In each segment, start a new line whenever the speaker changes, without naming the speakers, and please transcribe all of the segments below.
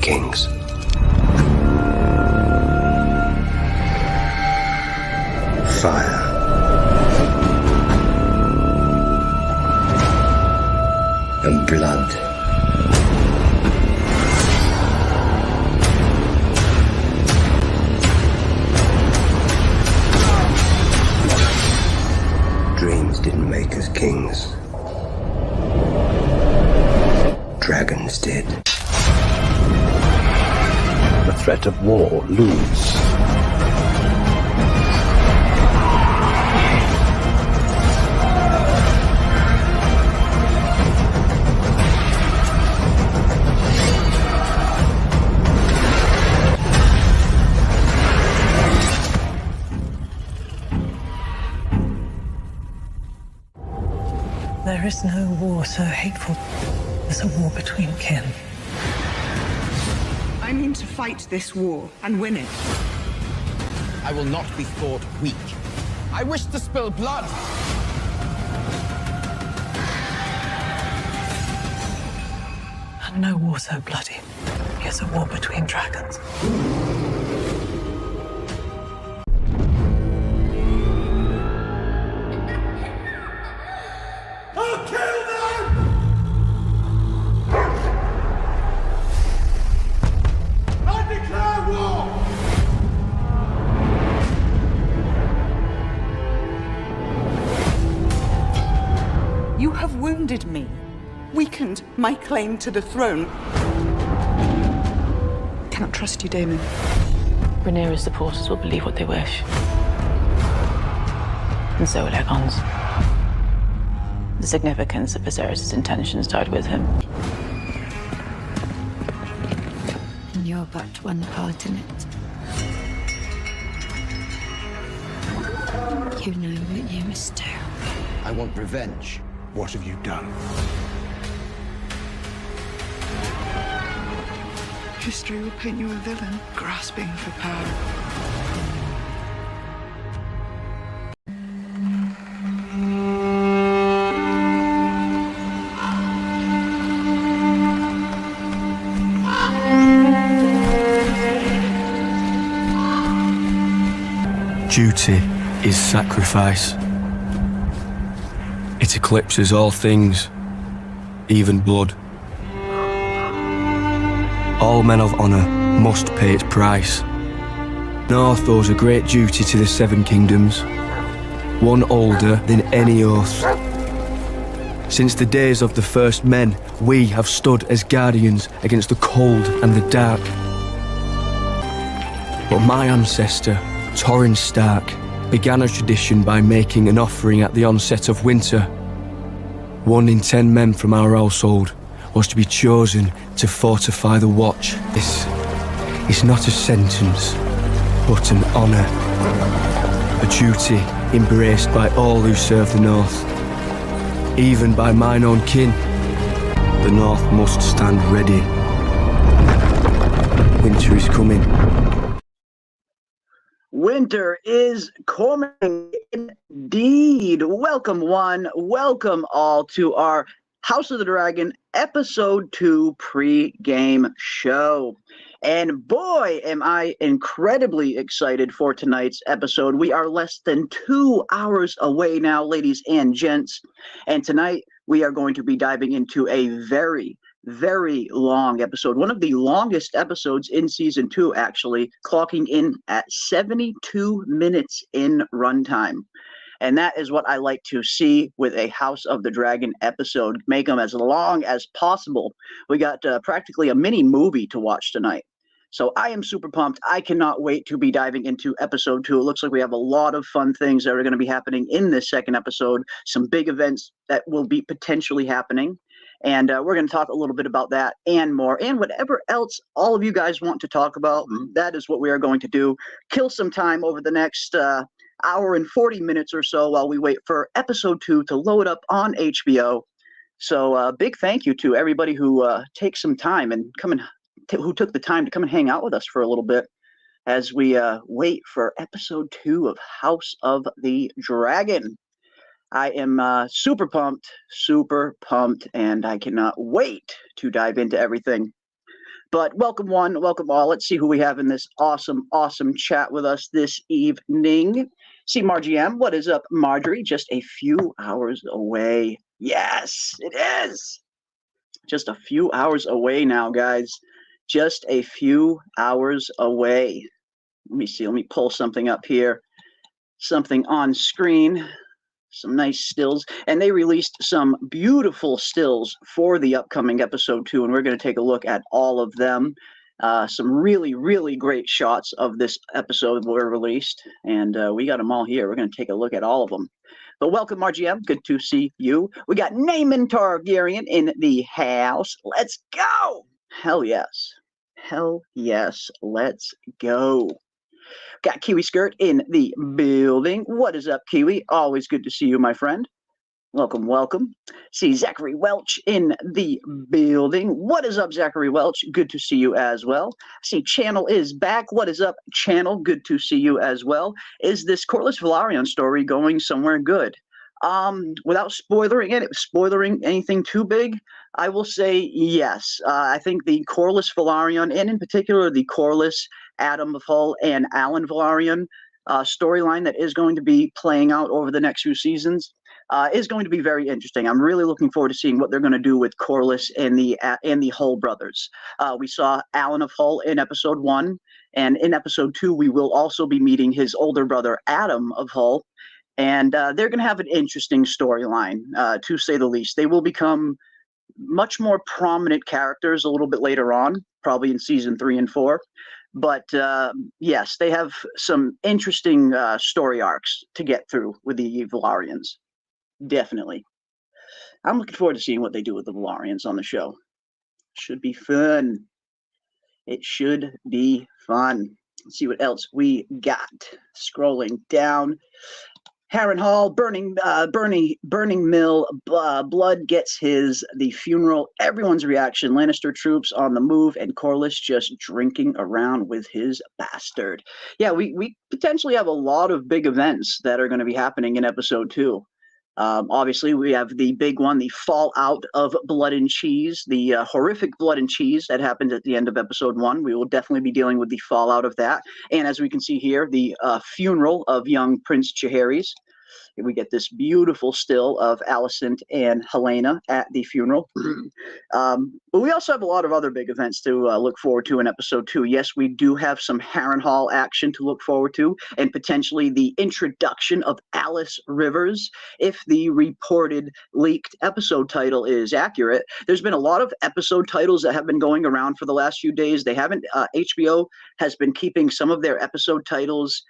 Kings. Fire. And blood. Dreams didn't make us kings. Dragons did.
The threat of war looms.
There is no war so hateful as a war between kin.
I mean to fight this war and win it.
I will not be thought weak. I wish to spill blood.
And no war so bloody as a war between dragons.
I'll kill them! I declare war!
You have wounded me, weakened my claim to the throne. Cannot trust you, Daemon.
Rhaenyra's supporters will believe what they wish. And so will Aegon's. The significance of Viserys' intentions died with him.
And you're but one part in it. You know what you must do.
I want revenge.
What have you done?
History will paint you a villain, grasping for power.
Duty is sacrifice. It eclipses all things, even blood. All men of honour must pay its price. North owes a great duty to the Seven Kingdoms, one older than any oath. Since the days of the first men, we have stood as guardians against the cold and the dark. But my ancestor, Torrhen Stark, began a tradition by making an offering at the onset of winter. 1 in 10 men from our household was to be chosen to fortify the watch. This is not a sentence, but an honour. A duty embraced by all who serve the North. Even by mine own kin. The North must stand ready. Winter is coming.
Winter is coming indeed. Welcome one, welcome all to our House of the Dragon Episode 2 pre-game show. And boy, am I incredibly excited for tonight's episode. We are less than 2 hours away now, ladies and gents. And tonight we are going to be diving into a very long episode, one of the longest episodes in season 2, actually, clocking in at 72 minutes in runtime. And that is what I like to see with a House of the Dragon episode. Make them as long as possible. We got practically a mini movie to watch tonight. So I am super pumped. I cannot wait to be diving into episode 2. It looks like we have a lot of fun things that are going to be happening in this second episode. Some big events that will be potentially happening. And we're going to talk a little bit about that and more. And whatever else all of you guys want to talk about, that is what we are going to do. Kill some time over the next hour and 40 minutes or so while we wait for episode 2 to load up on HBO. So big thank you to everybody who takes some time and who took the time to come and hang out with us for a little bit as we wait for episode 2 of House of the Dragon. I am super pumped, and I cannot wait to dive into everything. But welcome one, welcome all. Let's see who we have in this awesome chat with us this evening. See Margie M. What is up, Marjorie? Just a few hours away. Yes, it is. Just a few hours away now, guys. Just a few hours away. Let me see. Let me pull something up here. Something on screen. Some nice stills. And they released some beautiful stills for the upcoming episode 2, and we're going to take a look at all of them. Some really great shots of this episode were released, and we got them all here. We're going to take a look at all of them. But welcome, Margie M. Good to see you. We got Naaman Targaryen in the house. Let's go! Hell yes. Hell yes. Let's go. Got Kiwi Skirt in the building. What is up, Kiwi? Always good to see you, my friend. Welcome, welcome. See Zachary Welch in the building. What is up, Zachary Welch? Good to see you as well. See Channel is back. What is up, Channel? Good to see you as well. Is this Corlys Velaryon story going somewhere good? Without spoiling anything too big, I will say yes. I think the Corlys Velaryon, and in particular the Corlys, Adam of Hull, and Alan Velaryon storyline that is going to be playing out over the next few seasons is going to be very interesting. I'm really looking forward to seeing what they're going to do with Corlys and the Hull brothers. We saw Alan of Hull in episode 1, and in episode 2 we will also be meeting his older brother Adam of Hull. And they're going to have an interesting storyline, to say the least. They will become much more prominent characters a little bit later on, probably in season 3 and 4. But yes, they have some interesting story arcs to get through with the Velaryons. Definitely. I'm looking forward to seeing what they do with the Velaryons on the show. Should be fun. It should be fun. Let's see what else we got. Scrolling down. Harrenhal, burning mill, blood gets the funeral, everyone's reaction, Lannister troops on the move, and Corlys just drinking around with his bastard. Yeah, we potentially have a lot of big events that are going to be happening in episode 2. Obviously, we have the big one, the fallout of Blood and Cheese, the horrific Blood and Cheese that happened at the end of episode 1. We will definitely be dealing with the fallout of that. And as we can see here, the funeral of young Prince Jaehaerys. We get this beautiful still of Alicent and Helena at the funeral. But we also have a lot of other big events to look forward to in episode 2. Yes, we do have some Harrenhal action to look forward to, and potentially the introduction of Alice Rivers. If the reported leaked episode title is accurate, there's been a lot of episode titles that have been going around for the last few days. They haven't, HBO has been keeping some of their episode titles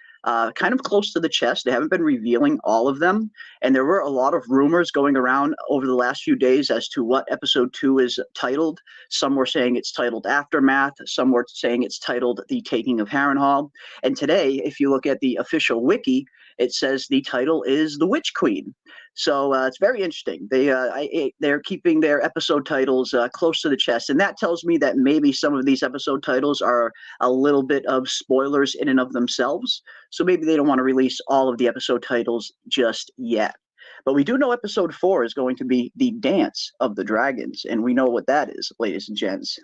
kind of close to the chest. They haven't been revealing all of them. And there were a lot of rumors going around over the last few days as to what episode 2 is titled. Some were saying it's titled Aftermath. Some were saying it's titled The Taking of Harrenhal. And today, if you look at the official wiki, it says the title is The Witch Queen. So it's very interesting. They're keeping their episode titles close to the chest, and that tells me that maybe some of these episode titles are a little bit of spoilers in and of themselves. So maybe they don't want to release all of the episode titles just yet. But we do know episode 4 is going to be the Dance of the Dragons, and we know what that is, ladies and gents.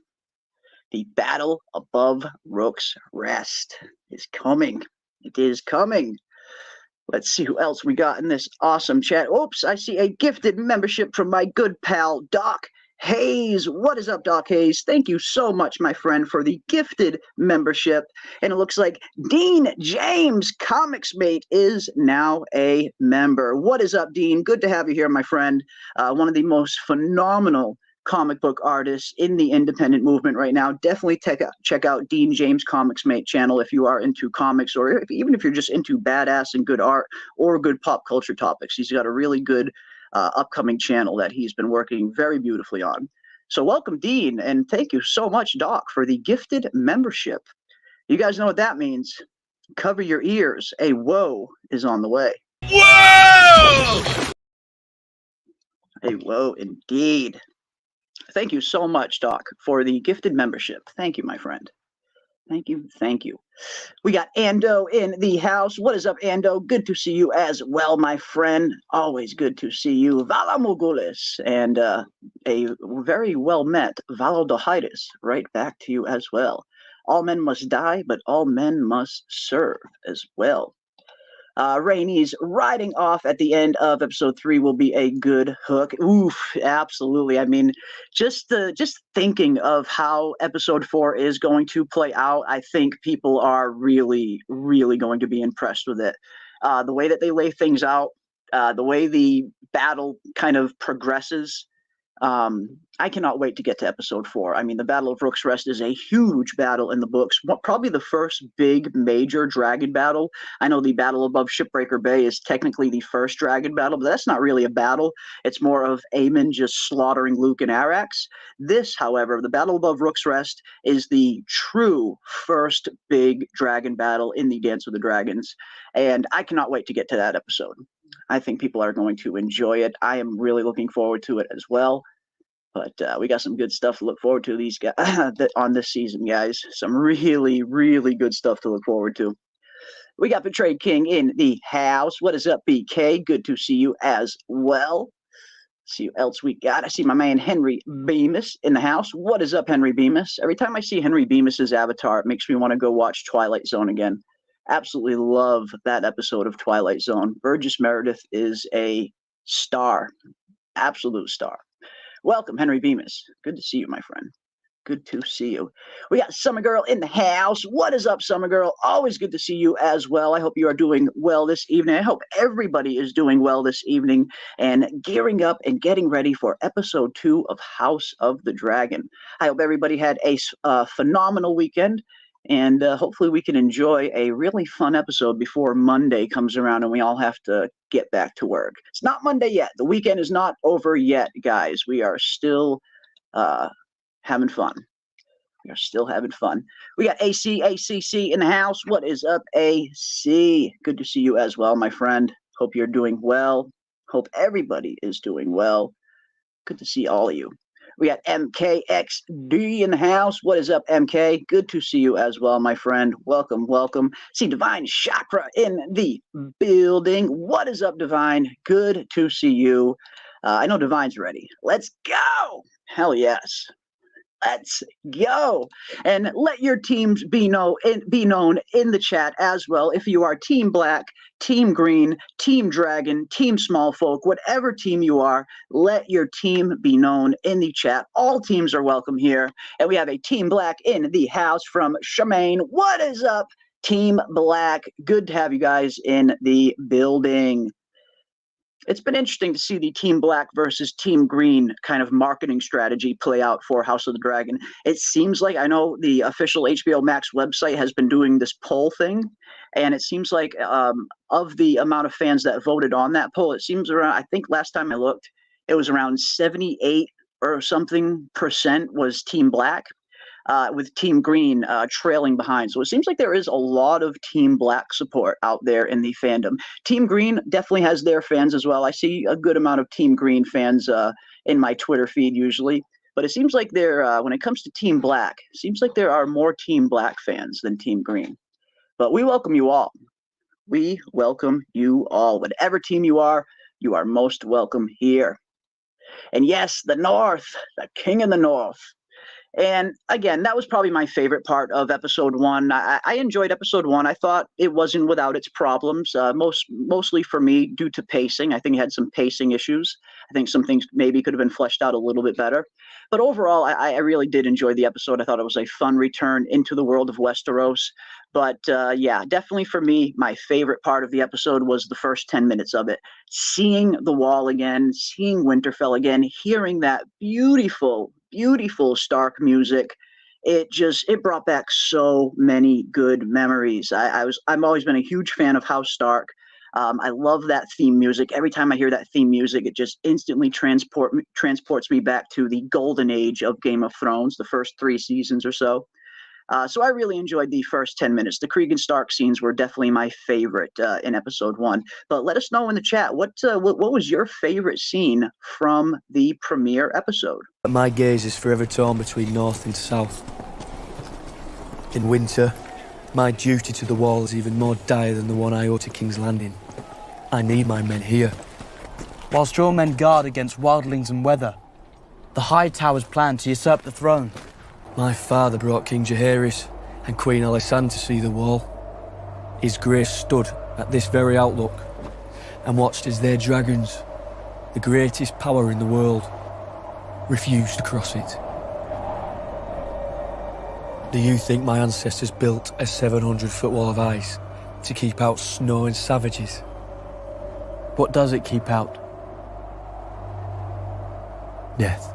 The Battle Above Rook's Rest is coming. It is coming. Let's see who else we got in this awesome chat. Oops, I see a gifted membership from my good pal, Doc Hayes. What is up, Doc Hayes? Thank you so much, my friend, for the gifted membership. And it looks like Dean James, Comics Mate, is now a member. What is up, Dean? Good to have you here, my friend. One of the most phenomenal comic book artists in the independent movement right now. Definitely check out Dean James Comics Mate channel if you are into comics, or even if you're just into badass and good art or good pop culture topics. He's got a really good upcoming channel that he's been working very beautifully on. So welcome, Dean, and thank you so much, Doc, for the gifted membership. You guys know what that means. Cover your ears. A woe is on the way. Whoa! A woe indeed. Thank you so much, Doc, for the gifted membership. Thank you, my friend. Thank you. Thank you. We got Ando in the house. What is up, Ando? Good to see you as well, my friend. Always good to see you. Vala Mogulis and a very well met Valodohitis. Right back to you as well. All men must die, but all men must serve as well. Rhaenys riding off at the end of episode 3 will be a good hook. Oof, absolutely. I mean, just thinking of how episode 4 is going to play out, I think people are really, really going to be impressed with it. The way that they lay things out, the way the battle kind of progresses. I cannot wait to get to episode 4. I mean, the Battle of Rook's Rest is a huge battle in the books. Probably the first big major dragon battle. I know the battle above Shipbreaker Bay is technically the first dragon battle, but that's not really a battle. It's more of Aemon just slaughtering Luke and Arax. This, however, the Battle above Rook's Rest is the true first big dragon battle in the Dance with the Dragons, and I cannot wait to get to that episode. I think people are going to enjoy it. I am really looking forward to it as well. But we got some good stuff to look forward to these guys on this season, guys. Some really, really good stuff to look forward to. We got Betrayed King in the house. What is up, BK? Good to see you as well. See who else we got. I see my man Henry Bemis in the house. What is up, Henry Bemis? Every time I see Henry Bemis's avatar, it makes me want to go watch Twilight Zone again. Absolutely love that episode of Twilight Zone. Burgess Meredith is a star. Absolute star. Welcome, Henry Bemis. Good to see you, my friend. Good to see you. We got Summer Girl in the house. What is up, Summer Girl? Always good to see you as well. I hope you are doing well this evening. I hope everybody is doing well this evening and gearing up and getting ready for episode 2 of House of the Dragon. I hope everybody had a phenomenal weekend. And hopefully we can enjoy a really fun episode before Monday comes around and we all have to get back to work. It's not Monday yet. The weekend is not over yet, guys. We are still having fun. We are still having fun. We got ACC in the house. What is up, AC? Good to see you as well, my friend. Hope you're doing well. Hope everybody is doing well. Good to see all of you. We got MKXD in the house. What is up, MK? Good to see you as well, my friend. Welcome, welcome. See Divine Chakra in the building. What is up, Divine? Good to see you. I know Divine's ready. Let's go. Hell yes. Let's go. And let your teams be known in the chat as well. If you are Team Black, Team Green, Team Dragon, Team Small Folk, whatever team you are, let your team be known in the chat. All teams are welcome here. And we have a Team Black in the house from Charmaine. What is up, Team Black? Good to have you guys in the building. It's been interesting to see the Team Black versus Team Green kind of marketing strategy play out for House of the Dragon. It seems like, I know the official HBO Max website has been doing this poll thing, and it seems like of the amount of fans that voted on that poll, it seems around, I think last time I looked, it was around 78 or something % was Team Black. With Team Green trailing behind. So it seems like there is a lot of Team Black support out there in the fandom. Team Green definitely has their fans as well. I see a good amount of Team Green fans in my Twitter feed usually. But it seems like when it comes to Team Black, it seems like there are more Team Black fans than Team Green. But we welcome you all. We welcome you all. Whatever team you are most welcome here. And yes, the North, the King of the North. And again, that was probably my favorite part of episode 1. I enjoyed episode 1. I thought it wasn't without its problems, mostly for me due to pacing. I think it had some pacing issues. I think some things maybe could have been fleshed out a little bit better. But overall, I really did enjoy the episode. I thought it was a fun return into the world of Westeros. But yeah, definitely for me, my favorite part of the episode was the first 10 minutes of it. Seeing the Wall again, seeing Winterfell again, hearing that beautiful Stark music, it brought back so many good memories. I've always been a huge fan of House Stark. I love that theme music. Every time I hear that theme music, it just instantly transports me back to the golden age of Game of Thrones, the first 3 seasons or so. So I really enjoyed the first 10 minutes. The Krieg and Stark scenes were definitely my favorite in episode 1. But let us know in the chat, what was your favorite scene from the premiere episode?
My gaze is forever torn between north and south. In winter, My duty to the wall is even more dire than the one I owe to King's Landing. I need my men here.
Whilst your men guard against wildlings and weather, the High Towers plan to usurp the throne.
My father brought King Jaehaerys and Queen Alysanne to see the wall. His grace stood at this very outlook and watched as their dragons, the greatest power in the world, refused to cross it. Do you think my ancestors built a 700-foot wall of ice to keep out snow and savages?
What does it keep out?
Death.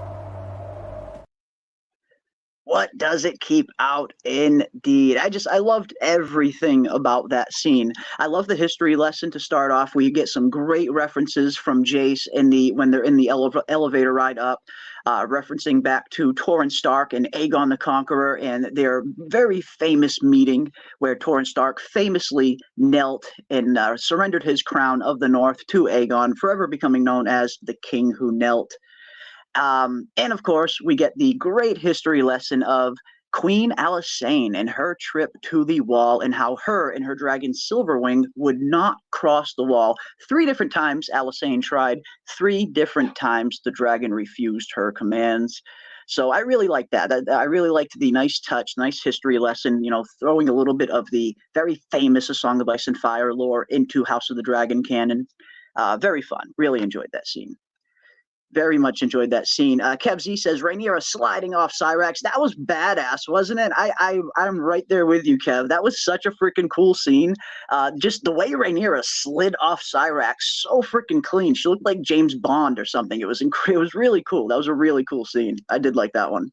What does it keep out? Indeed. I loved everything about that scene. I love the history lesson to start off, where you get some great references from Jace when they're in the elevator ride up, referencing back to Torrhen Stark and Aegon the Conqueror and their very famous meeting where Torrhen Stark famously knelt and surrendered his crown of the North to Aegon, forever becoming known as the King Who Knelt. And of course, we get the great history lesson of Queen Alysanne and her trip to the wall, and how her and her dragon Silverwing would not cross the wall. 3 different times Alysanne tried, 3 different times the dragon refused her commands. So I really like that. I really liked the nice touch, nice history lesson, throwing a little bit of the very famous A Song of Ice and Fire lore into House of the Dragon canon. Very fun. Really enjoyed that scene. Very much enjoyed that scene. Kev Z says, Rhaenyra sliding off Cyrax. That was badass, wasn't it? I'm right there with you, Kev. That was such a freaking cool scene. Just the way Rhaenyra slid off Cyrax, so freaking clean. She looked like James Bond or something. It was really cool. That was a really cool scene. I did like that one.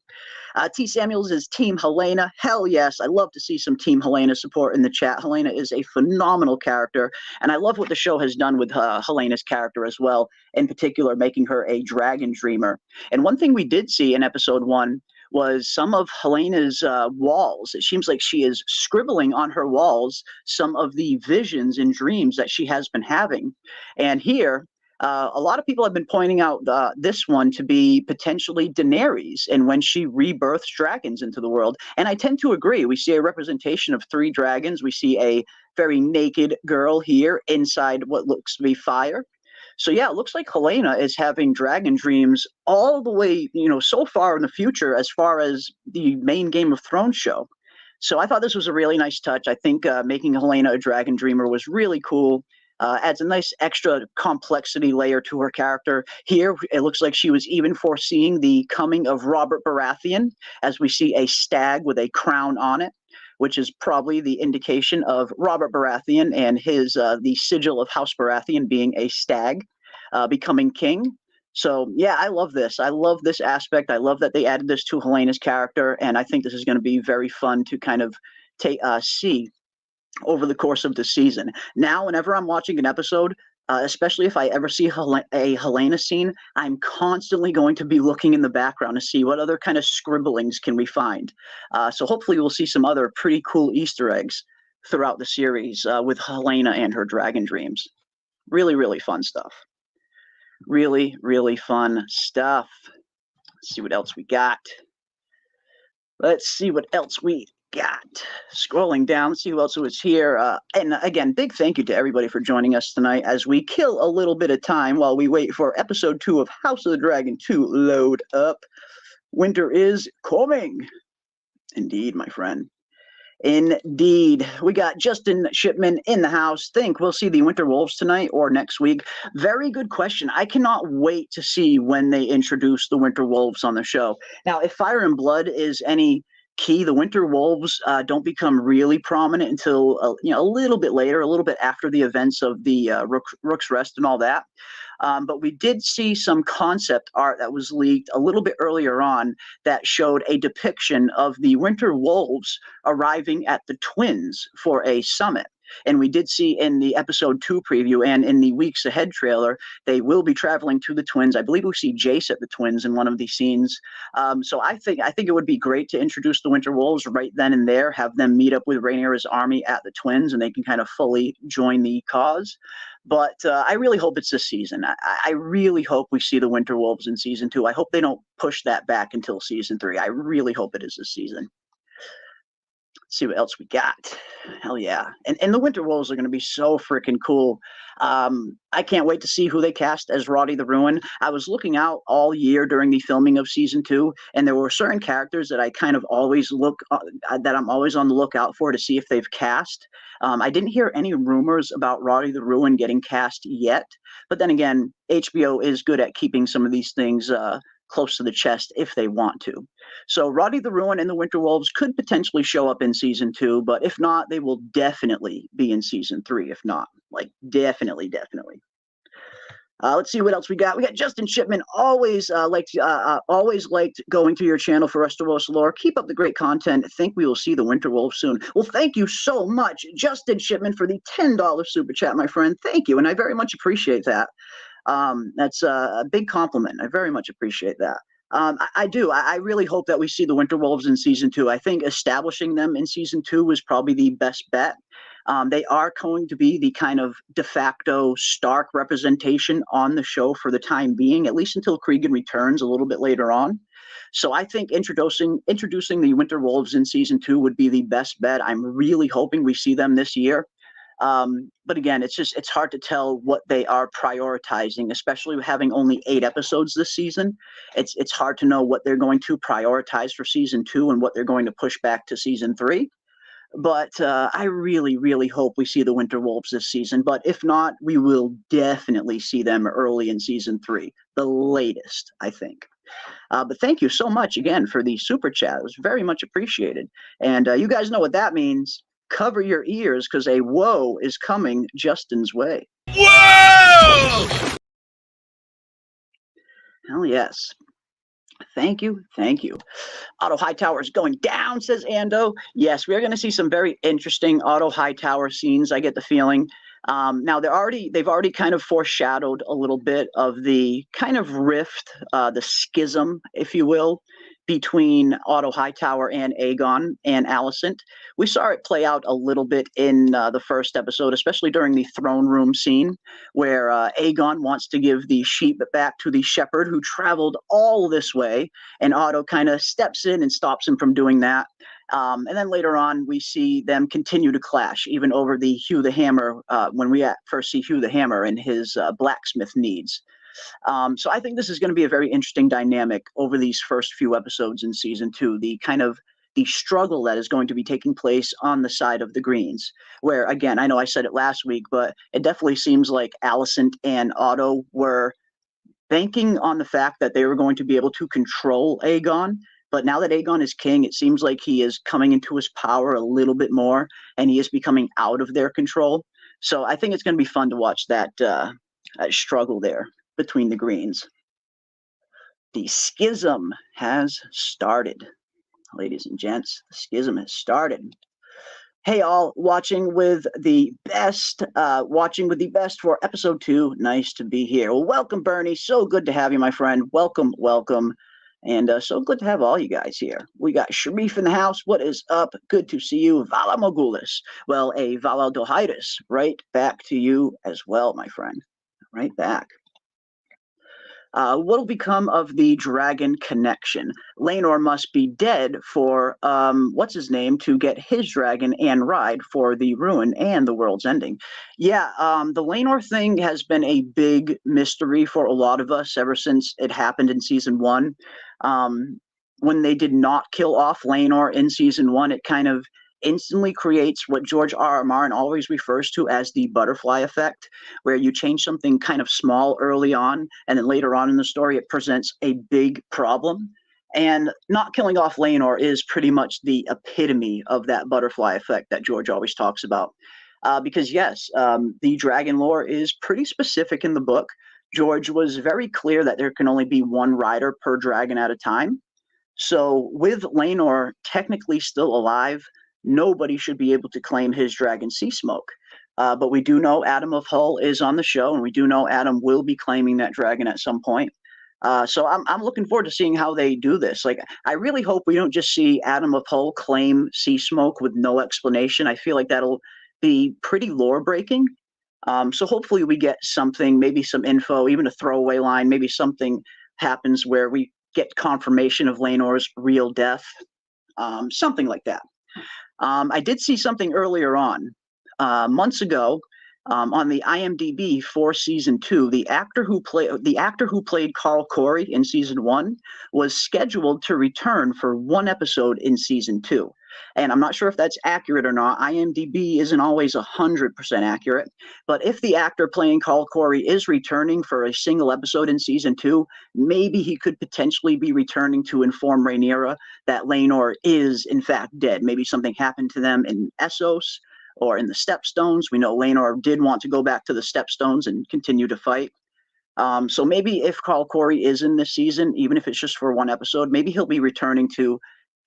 T. Samuels is Team Helena. Hell yes. I love to see some Team Helena support in the chat. Helena is a phenomenal character, and I love what the show has done with Helena's character as well, in particular making her a dragon dreamer. And one thing we did see in episode 1 was some of Helena's walls. It seems like she is scribbling on her walls some of the visions and dreams that she has been having. And here, a lot of people have been pointing out this one to be potentially Daenerys, and when she rebirths dragons into the world. And I tend to agree. We see a representation of 3 dragons. We see a very naked girl here inside what looks to be fire. So yeah, it looks like Helena is having dragon dreams all the way, so far in the future as far as the main Game of Thrones show. So I thought this was a really nice touch. I think making Helena a dragon dreamer was really cool. Adds a nice extra complexity layer to her character. Here, it looks like she was even foreseeing the coming of Robert Baratheon, as we see a stag with a crown on it, which is probably the indication of Robert Baratheon and his the sigil of House Baratheon being a stag, becoming king. So yeah, I love this. I love this aspect. I love that they added this to Helena's character, and I think this is going to be very fun to kind of see over the course of the season. Now, whenever I'm watching an episode, especially if I ever see a Helena scene, I'm constantly going to be looking in the background to see what other kind of scribblings can we find. So hopefully we'll see some other pretty cool Easter eggs throughout the series with Helena and her dragon dreams. Really, really fun stuff. Really, really fun stuff. Let's see what else we got. Let's see what else we got. Scrolling down, let's see who else was here. And again, big thank you to everybody for joining us tonight as we kill a little bit of time while we wait for episode 2 of House of the Dragon to load up. Winter is coming. Indeed, my friend. Indeed. We got Justin Shipman in the house. Think we'll see the Winter Wolves tonight or next week? Very good question. I cannot wait to see when they introduce the Winter Wolves on the show. Now, if Fire and Blood is any key, the Winter Wolves don't become really prominent until a little bit later, a little bit after the events of the Rook's Rest and all that. But we did see some concept art that was leaked a little bit earlier on that showed a depiction of the Winter Wolves arriving at the Twins for a summit. And we did see in the episode 2 preview and in the Weeks Ahead trailer, they will be traveling to the Twins. I believe we see Jace at the Twins in one of these scenes. So I think it would be great to introduce the Winter Wolves right then and there, have them meet up with Rhaenyra's army at the Twins, and they can kind of fully join the cause. But I really hope it's this season. I really hope we see the Winter Wolves in season 2. I hope they don't push that back until season 3. I really hope it is this season. see what else we got. Hell yeah. And the Winter Wolves are going to be so freaking cool. I can't wait to see who they cast as Roddy the Ruin. I was looking out all year during the filming of season 2, and there were certain characters that I kind of always that I'm always on the lookout for to see if they've cast. I didn't hear any rumors about Roddy the Ruin getting cast yet, but then again, HBO is good at keeping some of these things close to the chest if they want to. So Roddy the Ruin and the Winter Wolves could potentially show up in season 2, but if not, they will definitely be in season 3. If not, like definitely. Let's see what else we got. We got Justin Shipman. Always liked going to your channel for Westeros lore. Keep up the great content. Think we will see the Winter Wolves soon. Well, thank you so much, Justin Shipman, for the $10 super chat, my friend. Thank you, and I very much appreciate that. That's a big compliment. I very much appreciate that. I do. I really hope that we see the Winter Wolves in season 2. I think establishing them in season 2 was probably the best bet. They are going to be the kind of de facto Stark representation on the show for the time being, at least until Cregan returns a little bit later on. So I think introducing the Winter Wolves in season 2 would be the best bet. I'm really hoping we see them this year. But again, it's hard to tell what they are prioritizing, especially having only 8 episodes this season. It's hard to know what they're going to prioritize for season 2 and what they're going to push back to season 3. But I really, really hope we see the Winter Wolves this season. But if not, we will definitely see them early in season 3, the latest, I think. But thank you so much again for the super chat. It was very much appreciated. And you guys know what that means. Cover your ears, because a woe is coming Justin's way.
Whoa!
Hell yes. Thank you. Otto Hightower is going down, says Ando. Yes, we are going to see some very interesting Otto Hightower scenes, I get the feeling. Now, they've already kind of foreshadowed a little bit of the kind of rift, the schism, if you will, between Otto Hightower and Aegon and Alicent. We saw it play out a little bit in the first episode, especially during the throne room scene, where Aegon wants to give the sheep back to the shepherd who traveled all this way, and Otto kind of steps in and stops him from doing that. And then later on, we see them continue to clash, even over the Hugh the Hammer, when we first see Hugh the Hammer and his blacksmith needs. So I think this is going to be a very interesting dynamic over these first few episodes in season 2, the struggle that is going to be taking place on the side of the Greens, where, again, I know I said it last week, but it definitely seems like Alicent and Otto were banking on the fact that they were going to be able to control Aegon. But now that Aegon is king, it seems like he is coming into his power a little bit more, and he is becoming out of their control. So I think it's going to be fun to watch that struggle there between the Greens. The schism has started. Ladies and gents, the schism has started. Hey all, watching with the best for episode 2. Nice to be here. Well, welcome, Bernie. So good to have you, my friend. Welcome. And so good to have all you guys here. We got Sharif in the house. What is up? Good to see you. Vala Mogulis. Well, a Vala Dohaitis. Right back to you as well, my friend. Right back. What will become of the dragon connection? Rhaenyra must be dead for, what's his name, to get his dragon and ride for the ruin and the world's ending. Yeah, the Rhaenyra thing has been a big mystery for a lot of us ever since it happened in season 1. When they did not kill off Rhaenyra in season 1, it kind of instantly creates what George R.R. Martin always refers to as the butterfly effect, where you change something kind of small early on, and then later on in the story, it presents a big problem. And not killing off Rhaenyra is pretty much the epitome of that butterfly effect that George always talks about. Because yes, the dragon lore is pretty specific in the book. George was very clear that there can only be one rider per dragon at a time. So with Rhaenyra technically still alive, nobody should be able to claim his dragon Sea Smoke. But we do know Adam of Hull is on the show, and we do know Adam will be claiming that dragon at some point. So I'm looking forward to seeing how they do this. Like, I really hope we don't just see Adam of Hull claim Sea Smoke with no explanation. I feel like that'll be pretty lore-breaking. So hopefully we get something, maybe some info, even a throwaway line, maybe something happens where we get confirmation of Rhaenyra's real death, something like that. I did see something earlier on, months ago, on the IMDb for season 2. The actor who played Carl Corey in season 1 was scheduled to return for one episode in season 2. And I'm not sure if that's accurate or not. IMDb isn't always 100% accurate. But if the actor playing Carl Corey is returning for a single episode in season 2, maybe he could potentially be returning to inform Rhaenyra that Laenor is in fact dead. Maybe something happened to them in Essos or in the Stepstones. We know Laenor did want to go back to the Stepstones and continue to fight. So maybe if Carl Corey is in this season, even if it's just for one episode, maybe he'll be returning to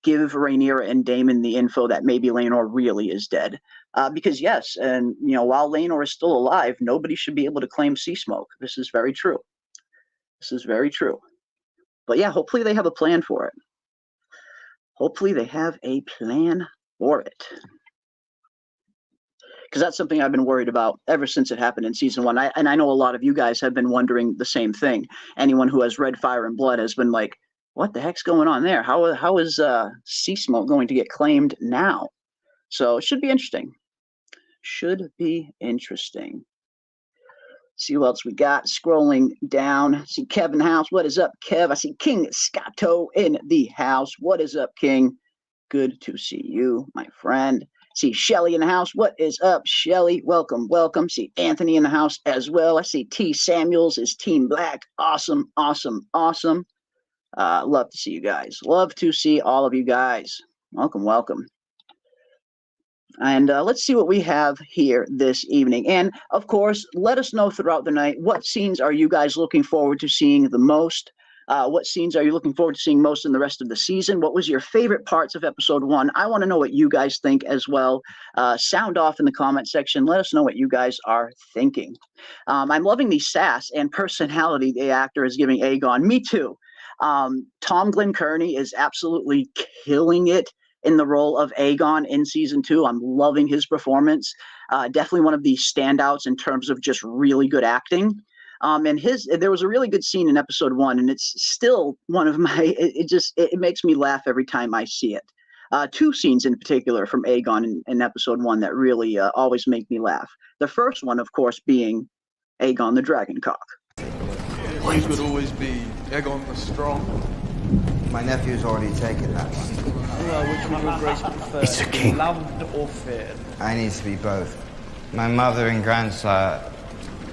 give Rhaenyra and Daemon the info that maybe Laenor really is dead. Because yes, and while Laenor is still alive, nobody should be able to claim sea smoke. This is very true. This is very true. But yeah, hopefully they have a plan for it. Hopefully they have a plan for it. Because that's something I've been worried about ever since it happened in season 1. And I know a lot of you guys have been wondering the same thing. Anyone who has read Fire and Blood has been like, what the heck's going on there? How is sea smoke going to get claimed now? So it should be interesting. Should be interesting. See who else we got. Scrolling down. See Kevin House. What is up, Kev? I see King Scotto in the house. What is up, King? Good to see you, my friend. See Shelly in the house. What is up, Shelly? Welcome, welcome. See Anthony in the house as well. I see T. Samuels is Team Black. Awesome, awesome, awesome. Love to see you guys. Love to see all of you guys. Welcome, welcome. And let's see what we have here this evening. And, of course, let us know throughout the night, what scenes are you guys looking forward to seeing the most? What scenes are you looking forward to seeing most in the rest of the season? What was your favorite parts of episode 1? I want to know what you guys think as well. Sound off in the comment section. Let us know what you guys are thinking. I'm loving the sass and personality the actor is giving Aegon. Me too. Tom Glenn Kearney is absolutely killing it in the role of Aegon in season 2. I'm loving his performance. Definitely one of the standouts in terms of just really good acting. And there was a really good scene in episode 1, and it's still one of my, it makes me laugh every time I see it. 2 scenes in particular from Aegon in episode 1 that really always make me laugh. The first one, of course, being Aegon the Dragoncock.
Yours would always be Aegon the Strong.
My nephew's already taken that one.
Which would your grace prefer?
It's a king.
Loved or feared?
I need to be both. My mother and grandsire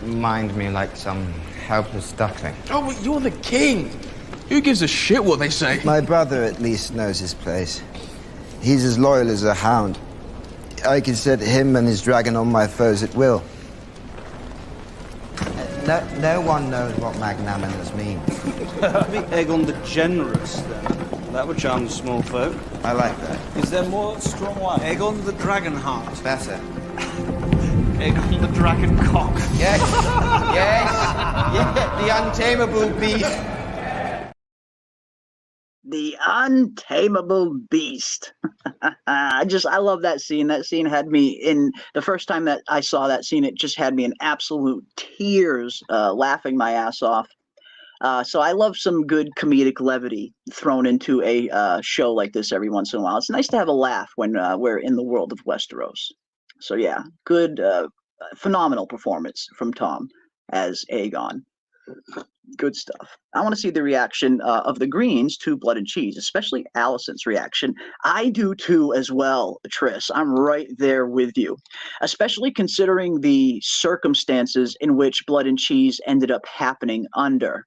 mind me like some helpless duckling.
Oh, but you're the king. Who gives a shit what they say?
My brother at least knows his place. He's as loyal as a hound. I can set him and his dragon on my foes at will. No one knows what magnanimous means.
Maybe Aegon the Generous, then. That would charm the small folk.
I like that.
Is there more strong one?
Aegon the Dragonheart.
That's it.
Aegon the Dragoncock.
Yes. Yes. Yeah, the untamable beast.
The Untamable Beast. I love that scene. That scene had me in the first time that I saw that scene, it just had me in absolute tears, laughing my ass off. So I love some good comedic levity thrown into a show like this every once in a while. It's nice to have a laugh when we're in the world of Westeros. So yeah, good, phenomenal performance from Tom as Aegon. Good stuff. I want to see the reaction of the Greens to Blood and Cheese, especially Alicent's reaction. I do too as well, Triss. I'm right there with you, especially considering the circumstances in which Blood and Cheese ended up happening under.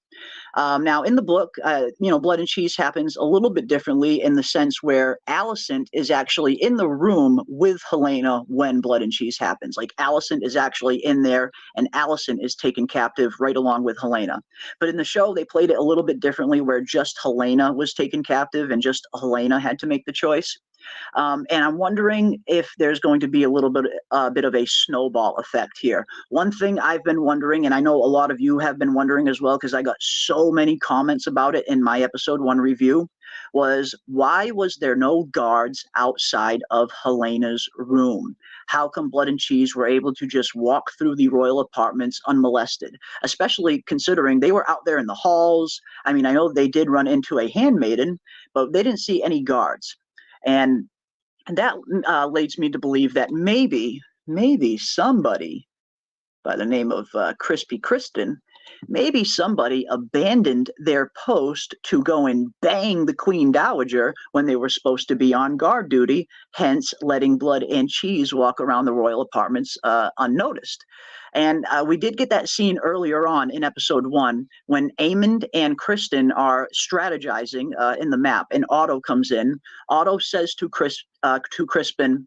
Now, in the book, Blood and Cheese happens a little bit differently in the sense where Alicent is actually in the room with Helena when Blood and Cheese happens. Like, Alicent is actually in there, and Alicent is taken captive right along with Helena. But in the show, they played it a little bit differently, where just Helena was taken captive and just Helena had to make the choice. And I'm wondering if there's going to be a little bit of a snowball effect here. One thing I've been wondering, and I know a lot of you have been wondering as well, because I got so many comments about it in my episode 1 review, was why was there no guards outside of Helena's room? How come Blood and Cheese were able to just walk through the royal apartments unmolested, especially considering they were out there in the halls? I mean, I know they did run into a handmaiden, but they didn't see any guards. And And that leads me to believe that maybe somebody by the name of Crispy Kristen, maybe somebody abandoned their post to go and bang the Queen Dowager when they were supposed to be on guard duty, hence letting Blood and Cheese walk around the royal apartments unnoticed. And we did get that scene earlier on in episode 1 when Aemond and Kristen are strategizing in the map, and Otto comes in. Otto says to Crispin,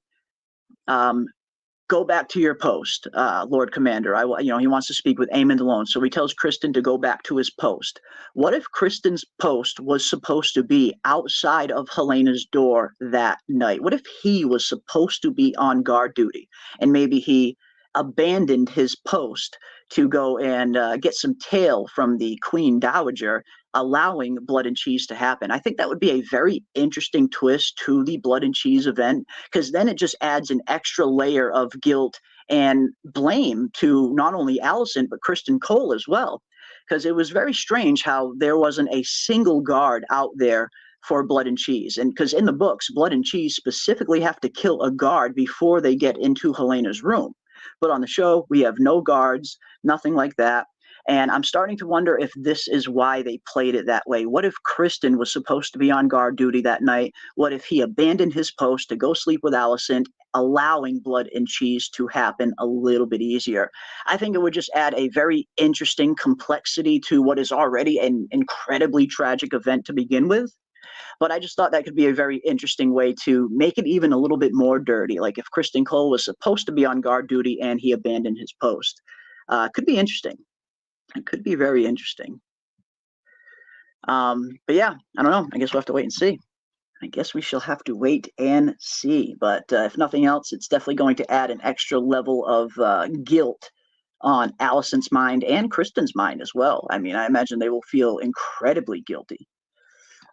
go back to your post, Lord Commander. He wants to speak with Aemond alone. So he tells Kristen to go back to his post. What if Kristen's post was supposed to be outside of Helena's door that night? What if he was supposed to be on guard duty and maybe he abandoned his post to go and get some tail from the Queen Dowager, allowing Blood and Cheese to happen? I think that would be a very interesting twist to the Blood and Cheese event, because then it just adds an extra layer of guilt and blame to not only Alicent, but Kristen Cole as well. Because it was very strange how there wasn't a single guard out there for Blood and Cheese. And because in the books, Blood and Cheese specifically have to kill a guard before they get into Helena's room. But on the show, we have no guards, nothing like that. And I'm starting to wonder if this is why they played it that way. What if Kristen was supposed to be on guard duty that night? What if he abandoned his post to go sleep with Alicent, allowing Blood and Cheese to happen a little bit easier? I think it would just add a very interesting complexity to what is already an incredibly tragic event to begin with. But I just thought that could be a very interesting way to make it even a little bit more dirty. Like if Kristen Cole was supposed to be on guard duty and he abandoned his post. Could be interesting. It could be very interesting. But yeah, I don't know. I guess we'll have to wait and see. I guess we shall have to wait and see. But if nothing else, it's definitely going to add an extra level of guilt on Alicent's mind and Kristen's mind as well. I mean, I imagine they will feel incredibly guilty.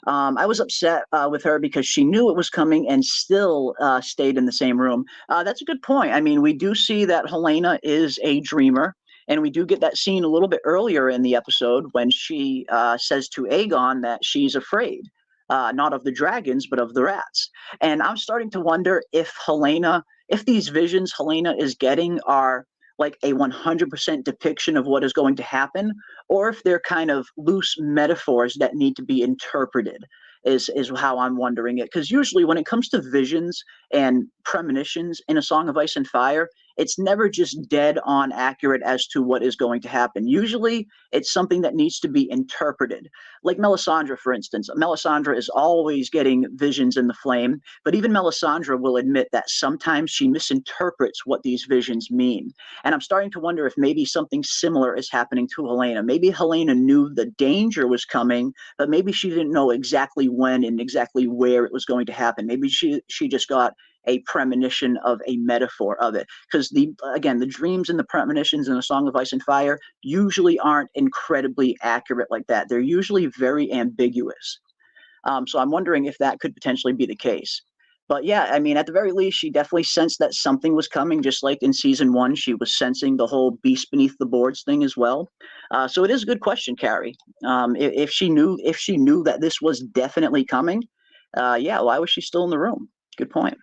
I was upset with her because she knew it was coming and still stayed in the same room. That's a good point. I mean, we do see that Helena is a dreamer, and we do get that scene a little bit earlier in the episode when she says to Aegon that she's afraid, not of the dragons, but of the rats. And I'm starting to wonder if these visions Helena is getting are like a 100% depiction of what is going to happen, or if they're kind of loose metaphors that need to be interpreted, is how I'm wondering it. Because usually when it comes to visions and premonitions in A Song of Ice and Fire, it's never just dead on accurate as to what is going to happen. Usually it's something that needs to be interpreted. Like Melisandre, for instance. Melisandre is always getting visions in the flame, but even Melisandre will admit that sometimes she misinterprets what these visions mean. And I'm starting to wonder if maybe something similar is happening to Helena. Maybe Helena knew the danger was coming, but maybe she didn't know exactly when and exactly where it was going to happen. Maybe she just got a premonition of a metaphor of it. Because the dreams and the premonitions in A Song of Ice and Fire usually aren't incredibly accurate like that. They're usually very ambiguous. So I'm wondering if that could potentially be the case. But yeah, I mean, at the very least, she definitely sensed that something was coming, just like in season 1, she was sensing the whole beast beneath the boards thing as well. So it is a good question, Carrie. If she knew that this was definitely coming, yeah, why was she still in the room? Good point.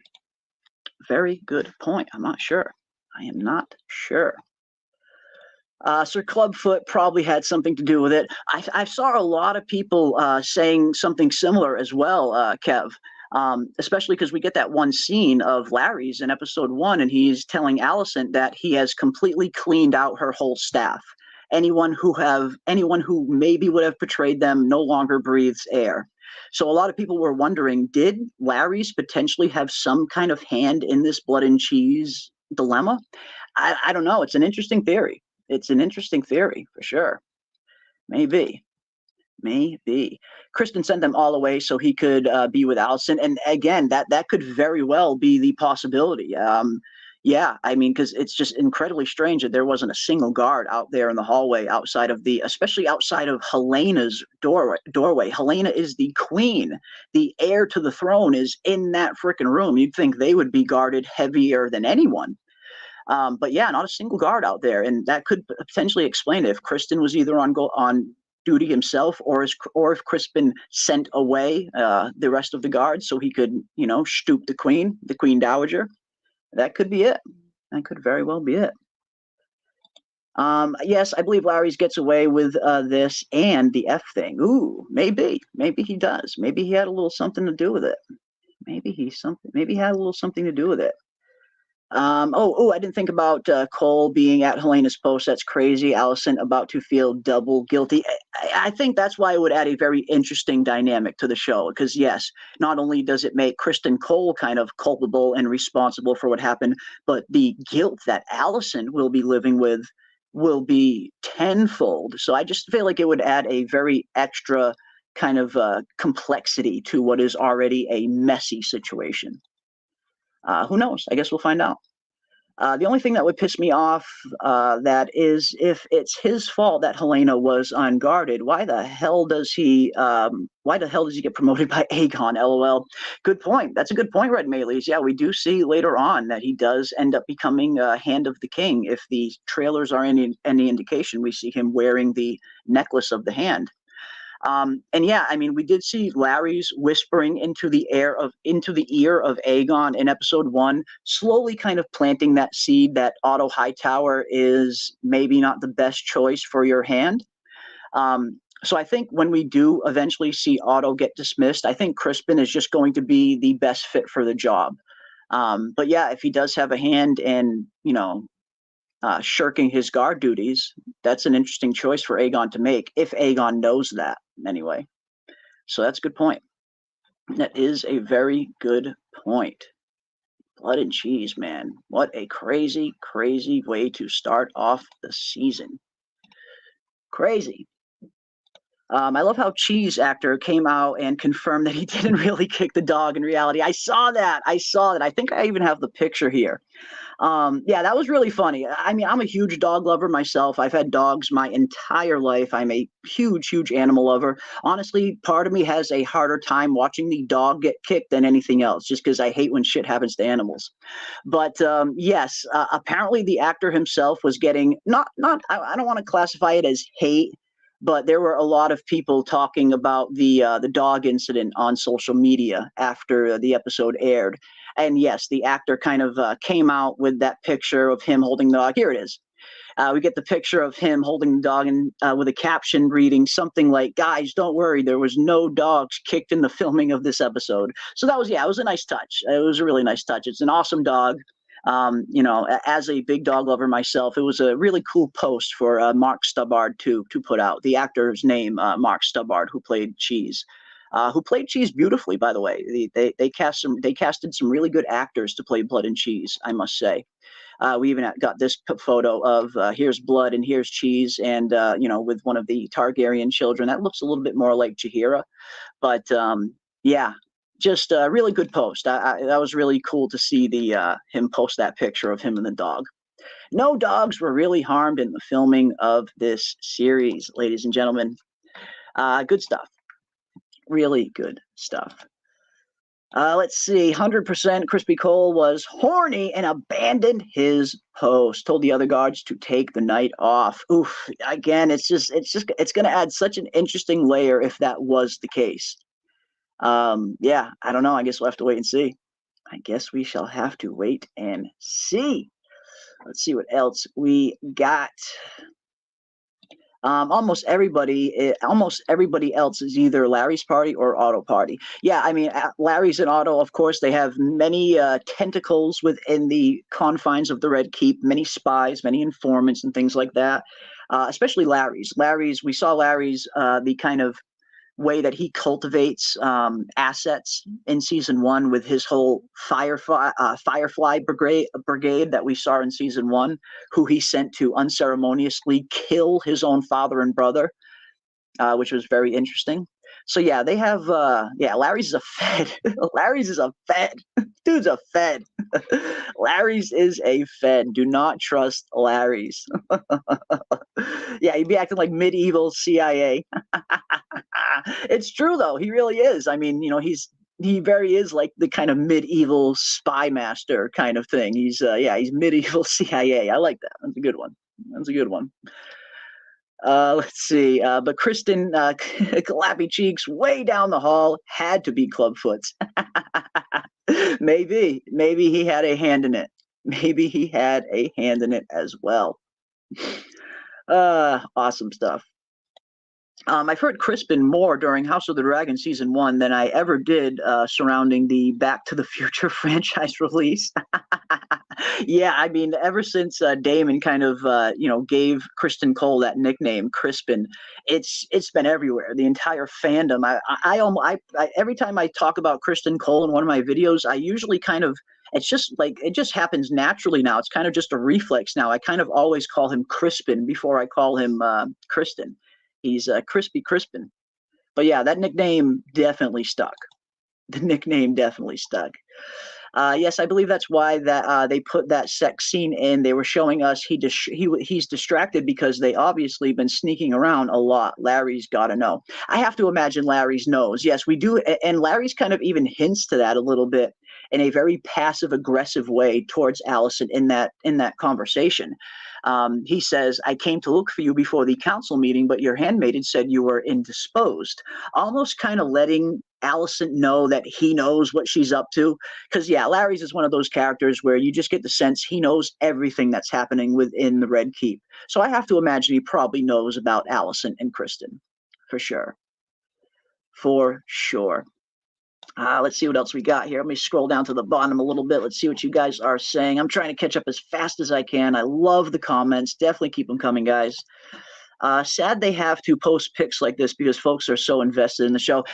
Very good point. I'm not sure. I am not sure. Sir Clubfoot probably had something to do with it. I saw a lot of people saying something similar as well, Kev, especially because we get that one scene of Larry's in episode 1, and he's telling Alicent that he has completely cleaned out her whole staff. Anyone who maybe would have betrayed them no longer breathes air. So a lot of people were wondering, did Larry's potentially have some kind of hand in this Blood and Cheese dilemma? I don't know. It's an interesting theory. It's an interesting theory for sure. Maybe. Kristen sent them all away so he could be with Alicent. And again, that could very well be the possibility. Yeah, I mean, because it's just incredibly strange that there wasn't a single guard out there in the hallway especially outside of Helena's doorway. Helena is the queen. The heir to the throne is in that frickin' room. You'd think they would be guarded heavier than anyone. But yeah, not a single guard out there. And that could potentially explain it if Kristen was either on duty himself, or if Crispin sent away the rest of the guards so he could, stoop the Queen Dowager. That could be it. That could very well be it. Yes, I believe Larys gets away with this and the F thing. Ooh, maybe he does. Maybe he had a little something to do with it. Maybe he had a little something to do with it. I didn't think about Cole being at Helena's post. That's crazy. Alicent about to feel double guilty. I think that's why it would add a very interesting dynamic to the show. Because yes, not only does it make Kristen Cole kind of culpable and responsible for what happened, but the guilt that Alicent will be living with will be tenfold. So I just feel like it would add a very extra kind of complexity to what is already a messy situation. Who knows? I guess we'll find out. The only thing that would piss me off that is if it's his fault that Helena was unguarded, why the hell does he get promoted by Aegon? LOL. Good point. That's a good point, Red Mayleys. Yeah, we do see later on that he does end up becoming Hand of the King. If the trailers are any indication, we see him wearing the necklace of the hand. And yeah, I mean, we did see Larys whispering into the ear of Aegon in episode 1, slowly kind of planting that seed that Otto Hightower is maybe not the best choice for your hand. So I think when we do eventually see Otto get dismissed, I think Crispin is just going to be the best fit for the job. But yeah, if he does have a hand in, shirking his guard duties, that's an interesting choice for Aegon to make, if Aegon knows that anyway. So that's a good point. That is a very good point. Blood and cheese, man. What a crazy, crazy way to start off the season. Crazy. I love how Cheese actor came out and confirmed that he didn't really kick the dog in reality. I saw that. I think I even have the picture here. Yeah, that was really funny. I mean, I'm a huge dog lover myself. I've had dogs my entire life. I'm a huge, huge animal lover. Honestly, part of me has a harder time watching the dog get kicked than anything else, just because I hate when shit happens to animals. But yes, apparently the actor himself was getting I don't want to classify it as hate, but there were a lot of people talking about the dog incident on social media after the episode aired. And yes, the actor kind of came out with that picture of him holding the dog. Here it is. We get the picture of him holding the dog and with a caption reading something like, "Guys, don't worry, there was no dogs kicked in the filming of this episode." So that was, it was a nice touch. It was a really nice touch. It's an awesome dog. As a big dog lover myself, it was a really cool post for Mark Stubbard to put out. The actor's name, Mark Stubbard, who played Cheese. Who played Cheese beautifully, by the way. They casted some really good actors to play Blood and Cheese, I must say. We even got this photo of here's Blood and here's Cheese, and with one of the Targaryen children that looks a little bit more like Jaheira. But yeah, just a really good post. That was really cool to see him post that picture of him and the dog. No dogs were really harmed in the filming of this series, ladies and gentlemen. Good stuff. Really good stuff. Let's see. 100% Crispy Cole was horny and abandoned his post. Told the other guards to take the night off. Oof. Again, it's going to add such an interesting layer if that was the case. Yeah, I don't know. I guess we'll have to wait and see. I guess we shall have to wait and see. Let's see what else we got. Almost everybody else is either Larry's party or Otto party. Yeah, I mean, Larry's and Otto, of course, they have many tentacles within the confines of the Red Keep, many spies, many informants and things like that, especially Larry's. We saw Larry's, the kind of way that he cultivates assets in season 1 with his whole Firefly brigade that we saw in season 1, who he sent to unceremoniously kill his own father and brother, which was very interesting. So yeah, they have Larry's is a fed. Larry's is a fed. Dude's a fed. Larry's is a fed. Do not trust Larry's. Yeah, he'd be acting like medieval CIA. It's true though. He really is. I mean, he very is like the kind of medieval spy master kind of thing. He's medieval CIA. I like that. That's a good one. Let's see. But Kristen, clappy cheeks way down the hall, had to be Clubfoot's. Maybe he had a hand in it. Maybe he had a hand in it as well. Awesome stuff. I've heard Crispin more during House of the Dragon Season 1 than I ever did surrounding the Back to the Future franchise release. Yeah, I mean, ever since Damon kind of, gave Kristen Cole that nickname, Crispin, it's been everywhere. The entire fandom. I every time I talk about Kristen Cole in one of my videos, I usually kind of, it's just like, it just happens naturally now. It's kind of just a reflex now. I kind of always call him Crispin before I call him Kristen. He's Crispy Crispin. But yeah, that nickname definitely stuck. The nickname definitely stuck. Yes, I believe that's why that they put that sex scene in. They were showing us he's distracted because they obviously been sneaking around a lot. Larry's got to know. I have to imagine Larry's knows. Yes, we do, and Larry's kind of even hints to that a little bit in a very passive aggressive way towards Alicent in that conversation. He says, "I came to look for you before the council meeting, but your handmaiden said you were indisposed," almost kind of letting Alicent know that he knows what she's up to. Because, yeah, Larry's is one of those characters where you just get the sense he knows everything that's happening within the Red Keep. So I have to imagine he probably knows about Alicent and Kristen, for sure. For sure. Let's see what else we got here. Let me scroll down to the bottom a little bit. Let's see what you guys are saying. I'm trying to catch up as fast as I can. I love the comments. Definitely keep them coming, guys. Sad they have to post pics like this because folks are so invested in the show.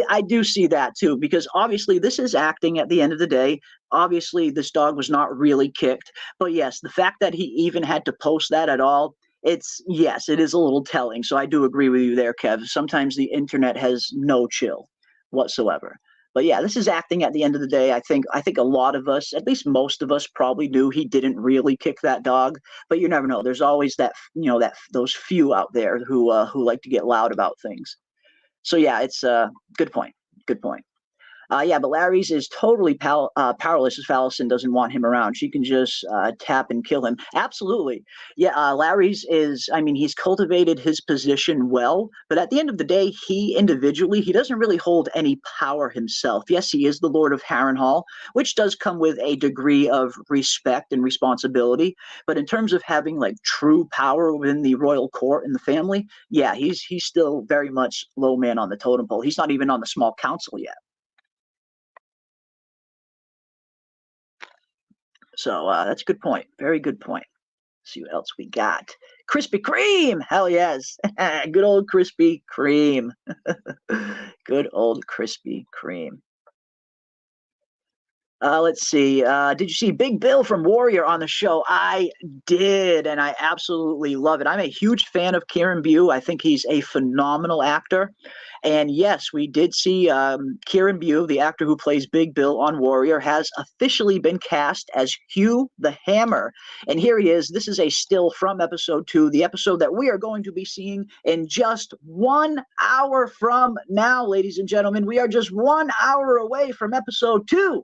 I do see that too, because obviously this is acting at the end of the day. Obviously this dog was not really kicked. But yes, the fact that he even had to post that at all, it is a little telling. So I do agree with you there, Kev. Sometimes the internet has no chill whatsoever. But yeah, this is acting at the end of the day. I think a lot of us, at least most of us, probably knew he didn't really kick that dog. But you never know. There's always those few out there who like to get loud about things. So yeah, it's a good point. Good point. Yeah, but Larry's is totally powerless if Alicent doesn't want him around. She can just tap and kill him. Absolutely. Yeah, Larry's is, I mean, he's cultivated his position well, but at the end of the day, he doesn't really hold any power himself. Yes, he is the Lord of Harrenhal, which does come with a degree of respect and responsibility. But in terms of having like true power within the royal court and the family, yeah, he's still very much low man on the totem pole. He's not even on the small council yet. So that's a good point. Very good point. Let's see what else we got. Krispy Kreme. Hell yes. Good old Krispy Kreme. Good old Krispy Kreme. Let's see. Did you see Big Bill from Warrior on the show? I did, and I absolutely love it. I'm a huge fan of Kieran Bew. I think he's a phenomenal actor. And yes, we did see Kieran Bew, the actor who plays Big Bill on Warrior, has officially been cast as Hugh the Hammer. And here he is. This is a still from episode 2, the episode that we are going to be seeing in just 1 hour from now, ladies and gentlemen. We are just 1 hour away from episode 2.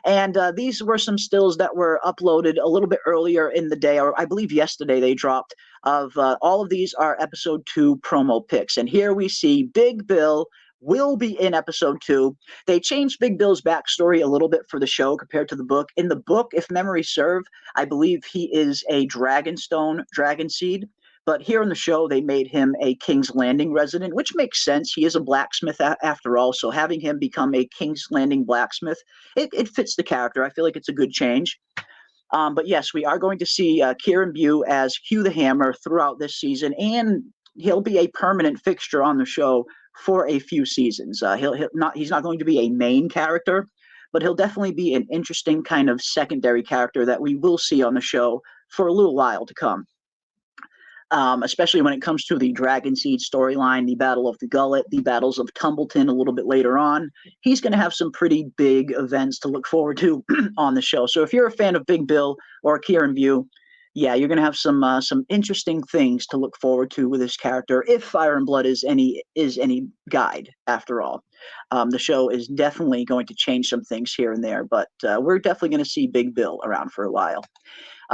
And these were some stills that were uploaded a little bit earlier in the day, or I believe yesterday they dropped. All of these are episode 2 promo pics. And here we see Big Bill will be in episode 2. They changed Big Bill's backstory a little bit for the show compared to the book. In the book, if memory serve, I believe he is a Dragonstone dragon seed. But here in the show, they made him a King's Landing resident, which makes sense. He is a blacksmith after all, so having him become a King's Landing blacksmith, it fits the character. I feel like it's a good change. But yes, we are going to see Kieran Bew as Hugh the Hammer throughout this season, and he'll be a permanent fixture on the show for a few seasons. He's not going to be a main character, but he'll definitely be an interesting kind of secondary character that we will see on the show for a little while to come. Especially when it comes to the Dragon Seed storyline, the Battle of the Gullet, the Battles of Tumbleton a little bit later on. He's going to have some pretty big events to look forward to on the show. So if you're a fan of Big Bill or Kieran Bew, Yeah, you're going to have some interesting things to look forward to with this character, if Fire and Blood is any guide after all. The show is definitely going to change some things here and there, but we're definitely going to see Big Bill around for a while.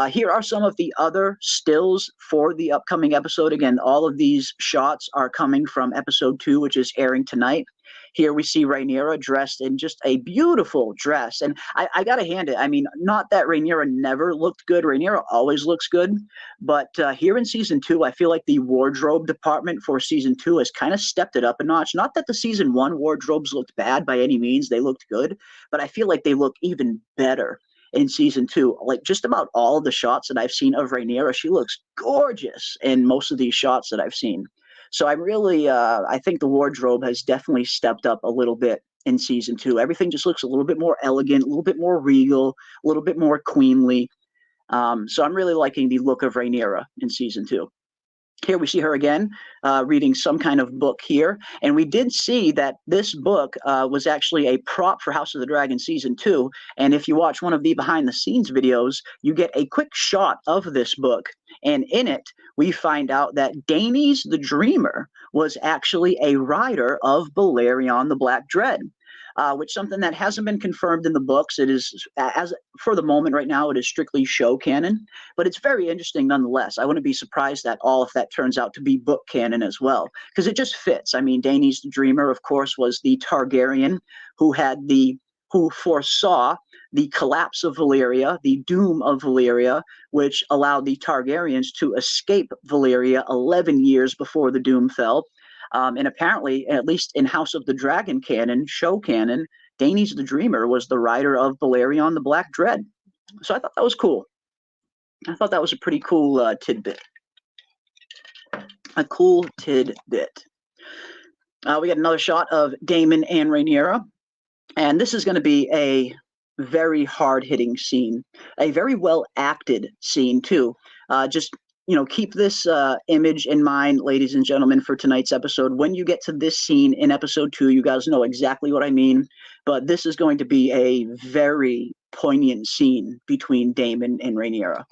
Here are some of the other stills for the upcoming episode. Again, all of these shots are coming from episode 2, which is airing tonight. Here we see Rhaenyra dressed in just a beautiful dress. And I got to hand it. I mean, not that Rhaenyra never looked good. Rhaenyra always looks good. But here in season 2, I feel like the wardrobe department for season 2 has kind of stepped it up a notch. Not that the season 1 wardrobes looked bad by any means. They looked good. But I feel like they look even better in season 2. Like just about all of the shots that I've seen of Rhaenyra, she looks gorgeous in most of these shots that I've seen. So I'm really, I think the wardrobe has definitely stepped up a little bit in season 2. Everything just looks a little bit more elegant, a little bit more regal, a little bit more queenly. So I'm really liking the look of Rhaenyra in season 2. Here we see her again reading some kind of book here. And we did see that this book was actually a prop for House of the Dragon Season 2. And if you watch one of the behind-the-scenes videos, you get a quick shot of this book. And in it, we find out that Daenys the Dreamer was actually a rider of Balerion the Black Dread. Which something that hasn't been confirmed in the books. It is, as for the moment right now, it is strictly show canon, but it's very interesting nonetheless. I wouldn't be surprised at all if that turns out to be book canon as well, because it just fits. I mean, Daenys the Dreamer, of course, was the Targaryen who foresaw the collapse of Valyria, the doom of Valyria, which allowed the Targaryens to escape Valyria 11 years before the doom fell. And apparently, at least in House of the Dragon canon, show canon, Daenys the Dreamer was the rider of Balerion the Black Dread. So I thought that was cool. I thought that was a pretty cool tidbit. A cool tidbit. We got another shot of Daemon and Rhaenyra. And this is going to be a very hard-hitting scene. A very well-acted scene, too. Just keep this image in mind, ladies and gentlemen, for tonight's episode. When you get to this scene in episode 2, you guys know exactly what I mean. But this is going to be a very poignant scene between Daemon and Rhaenyra.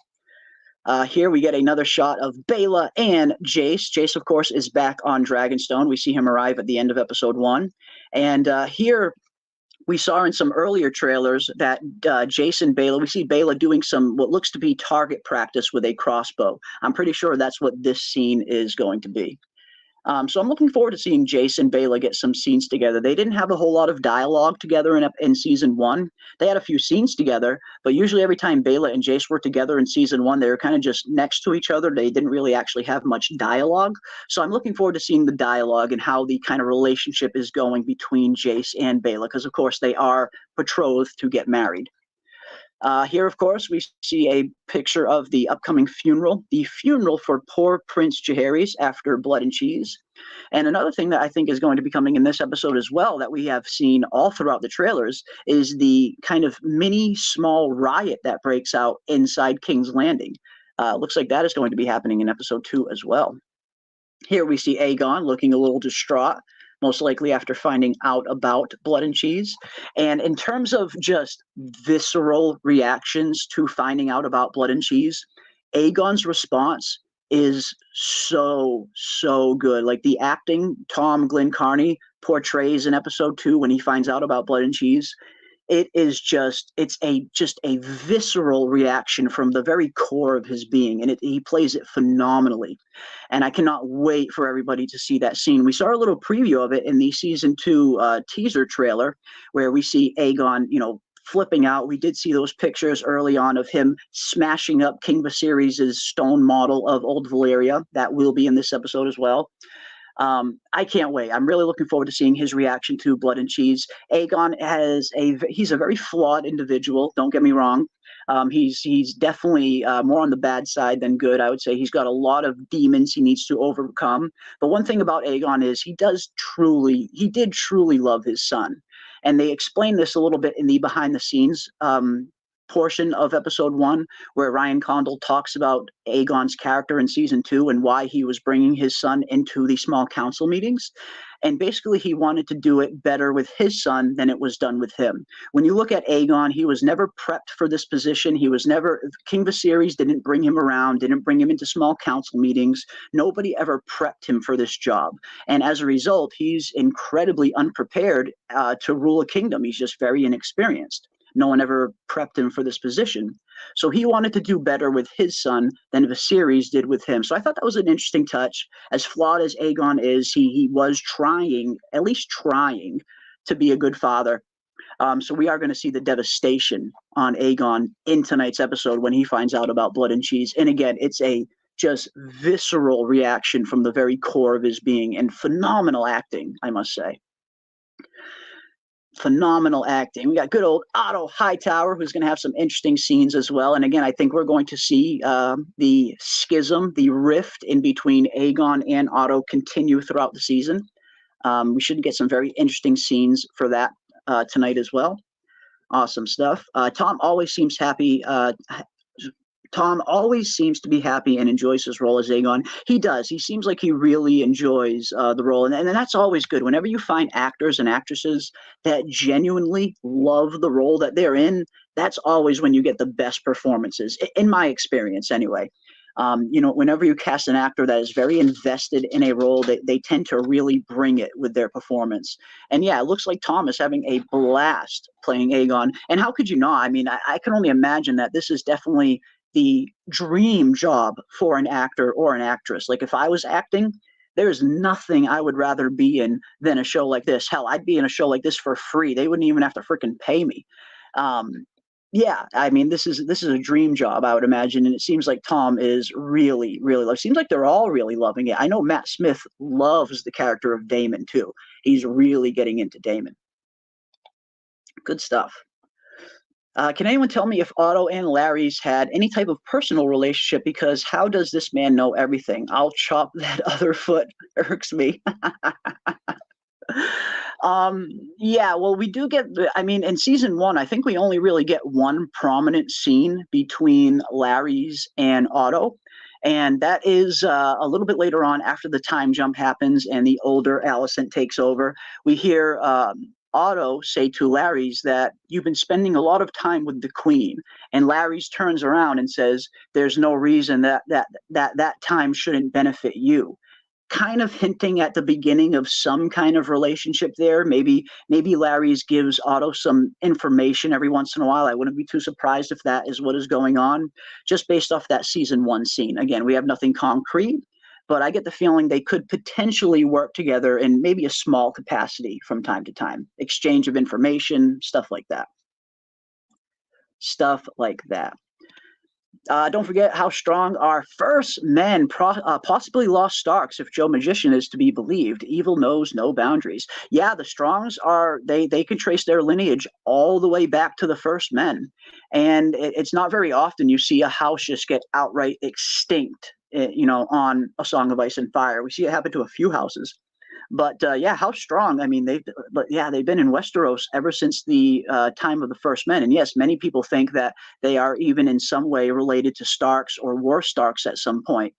Here we get another shot of Baela and Jace. Jace, of course, is back on Dragonstone. We see him arrive at the end of episode 1. And here we saw in some earlier trailers that Jace and Baela, we see Baela doing some what looks to be target practice with a crossbow. I'm pretty sure that's what this scene is going to be. So I'm looking forward to seeing Jace and Baela get some scenes together. They didn't have a whole lot of dialogue together in season 1. They had a few scenes together, but usually every time Baela and Jace were together in season 1, they were kind of just next to each other. They didn't really actually have much dialogue. So I'm looking forward to seeing the dialogue and how the kind of relationship is going between Jace and Baela, because of course they are betrothed to get married. Here, of course, we see a picture of the upcoming funeral, the funeral for poor Prince Jaehaerys after Blood and Cheese. And another thing that I think is going to be coming in this episode as well that we have seen all throughout the trailers is the kind of mini small riot that breaks out inside King's Landing. Looks like that is going to be happening in episode 2 as well. Here we see Aegon looking a little distraught, most likely after finding out about Blood and Cheese. And in terms of just visceral reactions to finding out about Blood and Cheese, Aegon's response is so good. Like the acting Tom Glencarney portrays in episode 2 when he finds out about Blood and Cheese, it is just a visceral reaction from the very core of his being, and he plays it phenomenally. And I cannot wait for everybody to see that scene. We saw a little preview of it in the season 2 teaser trailer, where we see Aegon, flipping out. We did see those pictures early on of him smashing up King Viserys' stone model of Old Valyria. That will be in this episode as well. I can't wait. I'm really looking forward to seeing his reaction to Blood and Cheese. Aegon he's a very flawed individual. Don't get me wrong. He's definitely more on the bad side than good. I would say he's got a lot of demons he needs to overcome. But one thing about Aegon is he did truly love his son. And they explain this a little bit in the behind the scenes portion of episode 1 where Ryan Condal talks about Aegon's character in season 2 and why he was bringing his son into the small council meetings. And basically, he wanted to do it better with his son than it was done with him. When you look at Aegon, he was never prepped for this position. He was never, King Viserys didn't bring him around, didn't bring him into small council meetings. Nobody ever prepped him for this job. And as a result, he's incredibly unprepared to rule a kingdom. He's just very inexperienced. No one ever prepped him for this position. So he wanted to do better with his son than Viserys did with him. So I thought that was an interesting touch. As flawed as Aegon is, he was trying, at least trying, to be a good father. So we are going to see the devastation on Aegon in tonight's episode when he finds out about Blood and Cheese. And again, it's a just visceral reaction from the very core of his being, and phenomenal acting, I must say. Phenomenal acting. We got good old Otto Hightower, who's going to have some interesting scenes as well. And again, I think we're going to see the schism, the rift in between Aegon and Otto continue throughout the season. We should get some very interesting scenes for that tonight as well. Awesome stuff. Tom always seems happy. Tom always seems to be happy and enjoys his role as Aegon. He does. He seems like he really enjoys the role. And that's always good. Whenever you find actors and actresses that genuinely love the role that they're in, that's always when you get the best performances, in my experience anyway. Whenever you cast an actor that is very invested in a role, they tend to really bring it with their performance. And yeah, it looks like Tom is having a blast playing Aegon. And how could you not? I mean, I can only imagine that this is definitely the dream job for an actor or an actress. Like, if I was acting, there's nothing I would rather be in than a show like this. Hell, I'd be in a show like this for free. They wouldn't even have to freaking pay me. Yeah, I mean, this is a dream job, I would imagine, and it seems like Tom is really, really loving. It seems like they're all really loving it. I know Matt Smith loves the character of Daemon too. He's really getting into Daemon. Good stuff. Can anyone tell me if Otto and Larys had any type of personal relationship? Because how does this man know everything? I'll chop that other foot. Irks me. Yeah, well, we do get, in season 1, I think we only really get one prominent scene between Larys and Otto. And that is a little bit later on, after the time jump happens and the older Alicent takes over. We hear Otto say to Larys that you've been spending a lot of time with the Queen. And Larys turns around and says, there's no reason that time shouldn't benefit you. Kind of hinting at the beginning of some kind of relationship there. Maybe Larys gives Otto some information every once in a while. I wouldn't be too surprised if that is what is going on, just based off that season 1 scene. Again, we have nothing concrete, but I get the feeling they could potentially work together in maybe a small capacity from time to time. Exchange of information, stuff like that. Stuff like that. Don't forget how strong our first men, possibly lost Starks, if Joe Magician is to be believed. Evil knows no boundaries. Yeah, the Strongs they can trace their lineage all the way back to the first men. And it's not very often you see a house just get outright extinct, on A Song of Ice and Fire. We see it happen to a few houses. But yeah, how strong? I mean, they've been in Westeros ever since the time of the First Men. And yes, many people think that they are even in some way related to Starks or were Starks at some point,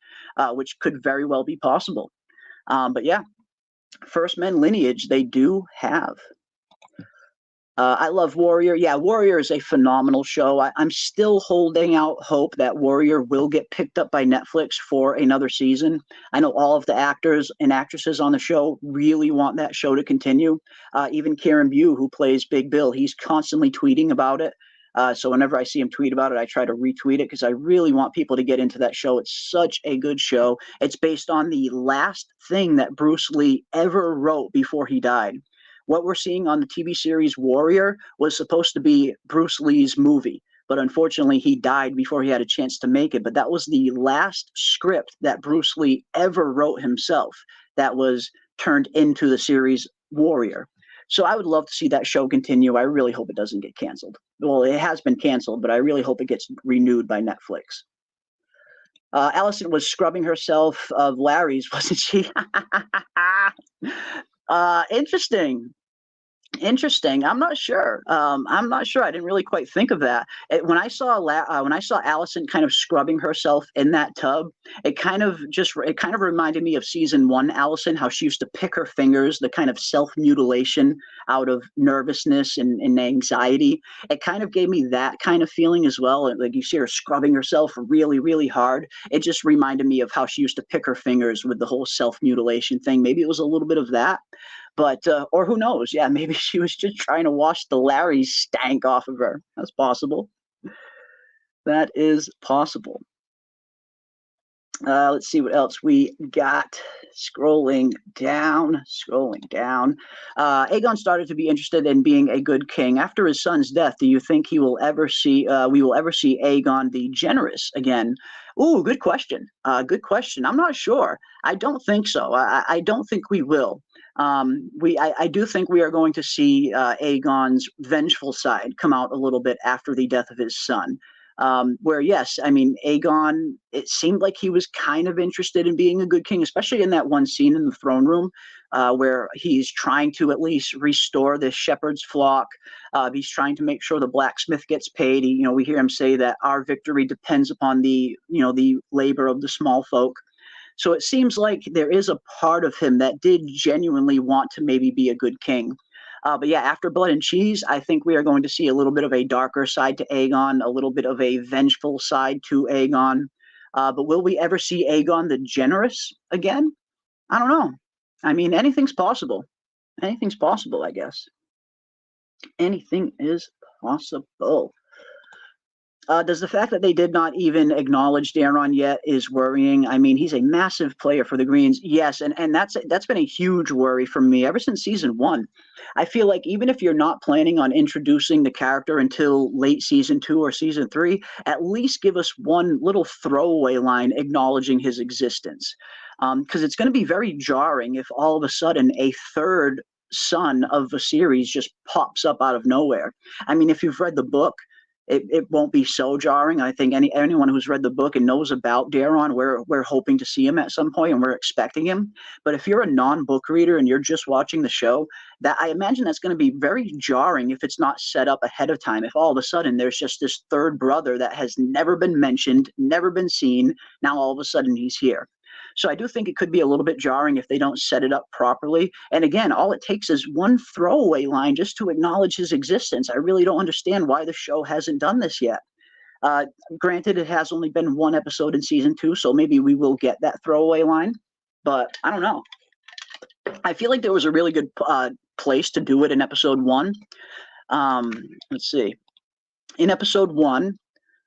which could very well be possible. But yeah, First Men lineage they do have. I love Warrior. Yeah, Warrior is a phenomenal show. I'm still holding out hope that Warrior will get picked up by Netflix for another season. I know all of the actors and actresses on the show really want that show to continue. Even Kieran Bew, who plays Big Bill, he's constantly tweeting about it. So whenever I see him tweet about it, I try to retweet it because I really want people to get into that show. It's such a good show. It's based on the last thing that Bruce Lee ever wrote before he died. What we're seeing on the TV series Warrior was supposed to be Bruce Lee's movie, but unfortunately he died before he had a chance to make it. But that was the last script that Bruce Lee ever wrote himself that was turned into the series Warrior. So I would love to see that show continue. I really hope it doesn't get canceled. Well, it has been canceled, but I really hope it gets renewed by Netflix. Alicent was scrubbing herself of Larry's, wasn't she? Interesting. Interesting. I'm not sure. I'm not sure. I didn't really quite think of that. When I saw Allison kind of scrubbing herself in that tub, it kind of reminded me of season 1 Allison, how she used to pick her fingers, the kind of self mutilation out of nervousness and anxiety. It kind of gave me that kind of feeling as well. Like you see her scrubbing herself really, really hard. It just reminded me of how she used to pick her fingers with the whole self mutilation thing. Maybe it was a little bit of that. But or who knows? Yeah, maybe she was just trying to wash the Larry stank off of her. That's possible. That is possible. Let's see what else we got. Scrolling down. Aegon started to be interested in being a good king after his son's death. Do you think we will ever see Aegon the Generous again? Ooh, good question. Good question. I'm not sure. I don't think so. I don't think we will. I do think we are going to see Aegon's vengeful side come out a little bit after the death of his son. Where yes, I mean Aegon, it seemed like he was kind of interested in being a good king, especially in that one scene in the throne room, where he's trying to at least restore this shepherd's flock. He's trying to make sure the blacksmith gets paid. We hear him say that our victory depends upon the labor of the small folk. So it seems like there is a part of him that did genuinely want to maybe be a good king. But yeah, after Blood and Cheese, I think we are going to see a little bit of a darker side to Aegon, a little bit of a vengeful side to Aegon. But will we ever see Aegon the Generous again? I don't know. I mean, anything's possible. Anything's possible, I guess. Anything is possible. Does the fact that they did not even acknowledge Daeron yet is worrying? I mean, he's a massive player for the Greens. Yes, and that's been a huge worry for me ever since season 1. I feel like even if you're not planning on introducing the character until late season 2 or season 3, at least give us one little throwaway line acknowledging his existence. Because it's going to be very jarring if all of a sudden a third son of a series just pops up out of nowhere. I mean, if you've read the book, it won't be so jarring. I think anyone who's read the book and knows about Daeron, we're hoping to see him at some point and we're expecting him. But if you're a non-book reader and you're just watching the show, that I imagine that's going to be very jarring if it's not set up ahead of time. If all of a sudden there's just this third brother that has never been mentioned, never been seen, now all of a sudden he's here. So I do think it could be a little bit jarring if they don't set it up properly. And again, all it takes is one throwaway line just to acknowledge his existence. I really don't understand why the show hasn't done this yet. Granted, it has only been one episode in season 2, so maybe we will get that throwaway line. But I don't know. I feel like there was a really good place to do it in episode 1. Let's see. In episode 1,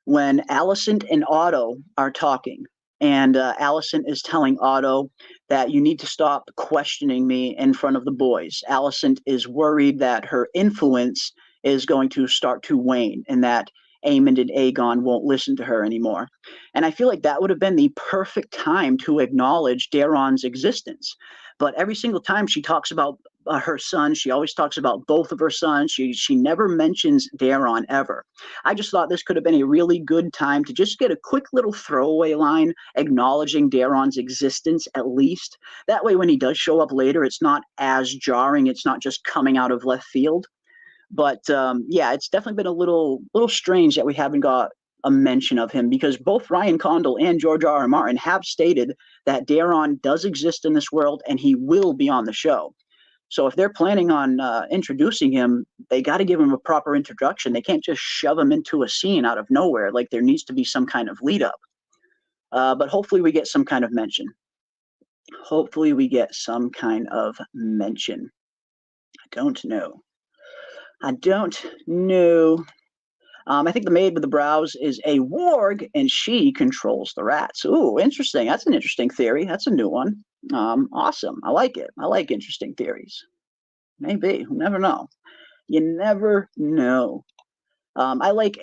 when Alicent and Otto are talking, and Alicent is telling Otto that you need to stop questioning me in front of the boys. Alicent is worried that her influence is going to start to wane and that Aemond and Aegon won't listen to her anymore. And I feel like that would have been the perfect time to acknowledge Daeron's existence. But every single time she talks about her son, she always talks about both of her sons. She never mentions Daeron ever. I just thought this could have been a really good time to just get a quick little throwaway line acknowledging Daeron's existence at least. That way when he does show up later, it's not as jarring. It's not just coming out of left field. But yeah, it's definitely been a little strange that we haven't got a mention of him, because both Ryan Condal and George R.R. Martin have stated that Daeron does exist in this world and he will be on the show. So if they're planning on introducing him, they got to give him a proper introduction. They can't just shove him into a scene out of nowhere. Like, there needs to be some kind of lead up. But hopefully we get some kind of mention. Hopefully we get some kind of mention. I don't know. I think the maid with the brows is a warg, and she controls the rats. Ooh, interesting. That's an interesting theory. That's a new one. Awesome. I like it. I like interesting theories. Maybe. You never know. You never know. I like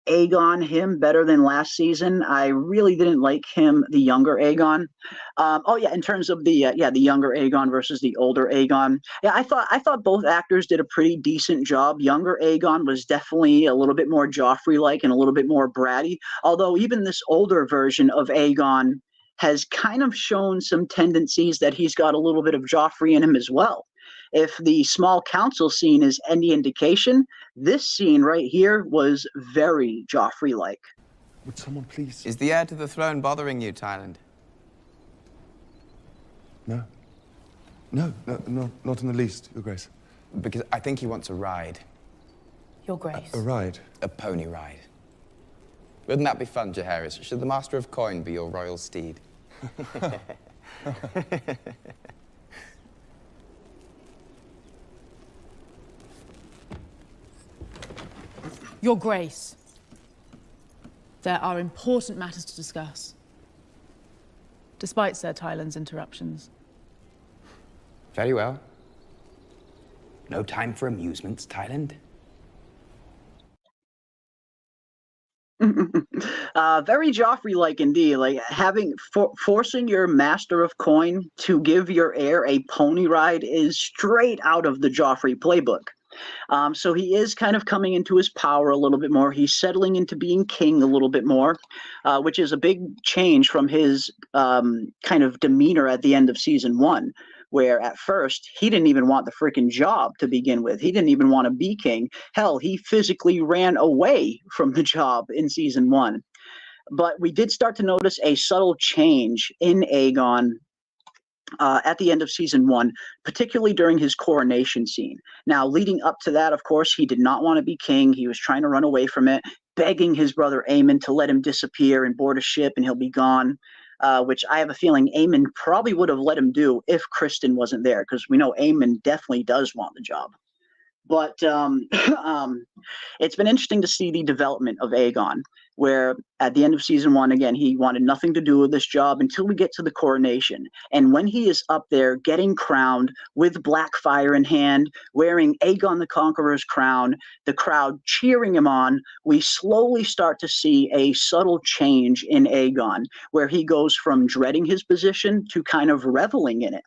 Aegon, him, better than last season. I really didn't like him, the younger Aegon. Oh yeah, in terms of the younger Aegon versus the older Aegon. Yeah, I thought both actors did a pretty decent job. Younger Aegon was definitely a little bit more Joffrey-like and a little bit more bratty. Although even this older version of Aegon has kind of shown some tendencies that he's got a little bit of Joffrey in him as well. if the small council scene is any indication, this scene right here was very Joffrey-like.
Would someone please?
Is the heir to the throne bothering you, Tyland?
No. No, not in the least, Your Grace.
Because I think he wants a ride.
Your Grace.
A ride?
A pony ride. Wouldn't that be fun, Jaehaerys? Should the Master of Coin be your royal steed?
Your Grace, there are important matters to discuss, despite Sir Tyland's interruptions.
Very well. No time for amusements, Tyland.
Very Joffrey-like indeed. Like forcing your Master of Coin to give your heir a pony ride is straight out of the Joffrey playbook. So he is kind of coming into his power a little bit more. He's settling into being king a little bit more, which is a big change from his kind of demeanor at the end of season 1, where at first he didn't even want the freaking job to begin with. He didn't even want to be king. Hell, he physically ran away from the job in season 1. But we did start to notice a subtle change in Aegon at the end of season 1, particularly during his coronation scene. Now, leading up to that, of course, he did not want to be king. He was trying to run away from it, begging his brother Aemon to let him disappear and board a ship and he'll be gone, which I have a feeling Aemon probably would have let him do if Kristen wasn't there, because we know Aemon definitely does want the job. But it's been interesting to see the development of Aegon, where at the end of season 1, again, he wanted nothing to do with this job until we get to the coronation. And when he is up there getting crowned with black fire in hand, wearing Aegon the Conqueror's crown, the crowd cheering him on, we slowly start to see a subtle change in Aegon, where he goes from dreading his position to kind of reveling in it.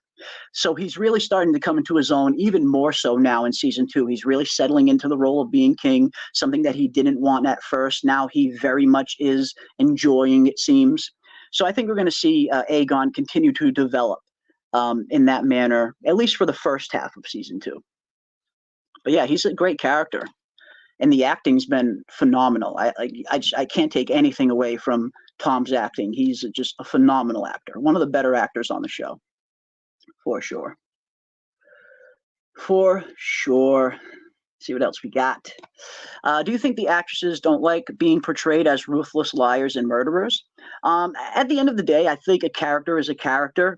So he's really starting to come into his own, even more so now in season 2. He's really settling into the role of being king, something that he didn't want at first. Now he very much is enjoying, it seems. So I think we're going to see Aegon continue to develop in that manner, at least for the first half of season 2. But yeah, he's a great character. And the acting's been phenomenal. I can't take anything away from Tom's acting. He's just a phenomenal actor. One of the better actors on the show. For sure. For sure. See what else we got. Do you think the actresses don't like being portrayed as ruthless liars and murderers? At the end of the day, I think a character is a character.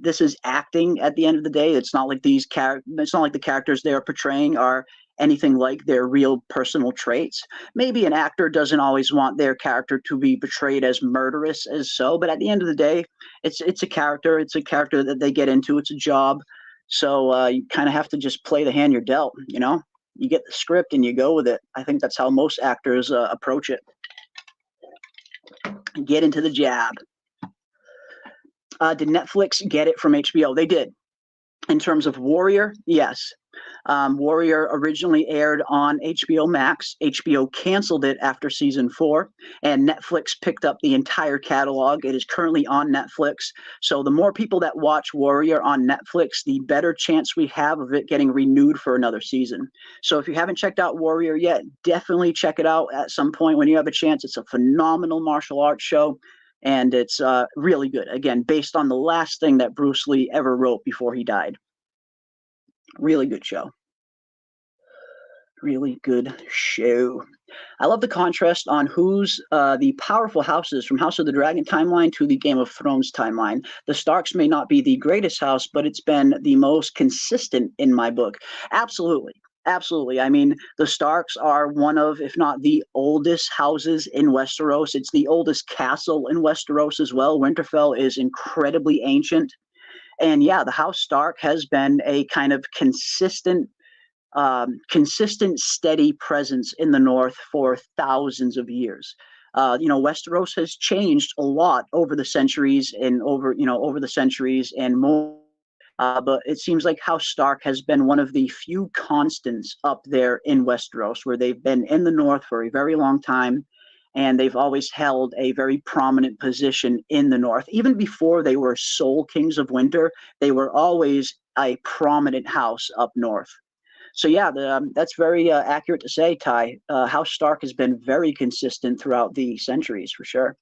This is acting at the end of the day. It's not like it's not like the characters they are portraying are anything like their real personal traits. Maybe an actor doesn't always want their character to be portrayed as murderous as so, but at the end of the day, it's a character. It's a character that they get into. It's a job. So you kind of have to just play the hand you're dealt, you know? You get the script and you go with it. I think that's how most actors approach it. Get into the jab. Did Netflix get it from HBO? They did. In terms of Warrior, yes. Warrior originally aired on HBO Max. HBO canceled it after season 4, and Netflix picked up the entire catalog. It is currently on Netflix. So the more people that watch Warrior on Netflix, the better chance we have of it getting renewed for another season. So if you haven't checked out Warrior yet, definitely check it out at some point when you have a chance. It's a phenomenal martial arts show, and it's really good. Again, based on the last thing that Bruce Lee ever wrote before he died. Really good show. Really good show. I love the contrast on who's the powerful houses from House of the Dragon timeline to the Game of Thrones timeline. The Starks may not be the greatest house, but it's been the most consistent in my book. Absolutely. Absolutely. I mean, the Starks are one of, if not the oldest houses in Westeros. It's the oldest castle in Westeros as well. Winterfell is incredibly ancient. And yeah, the House Stark has been a kind of consistent, steady presence in the North for thousands of years. Westeros has changed a lot over the centuries and over the centuries and more. But it seems like House Stark has been one of the few constants up there in Westeros, where they've been in the North for a very long time. And they've always held a very prominent position in the North. Even before they were sole kings of winter, they were always a prominent house up north. So yeah, that's very accurate to say, Ty. House Stark has been very consistent throughout the centuries, for sure.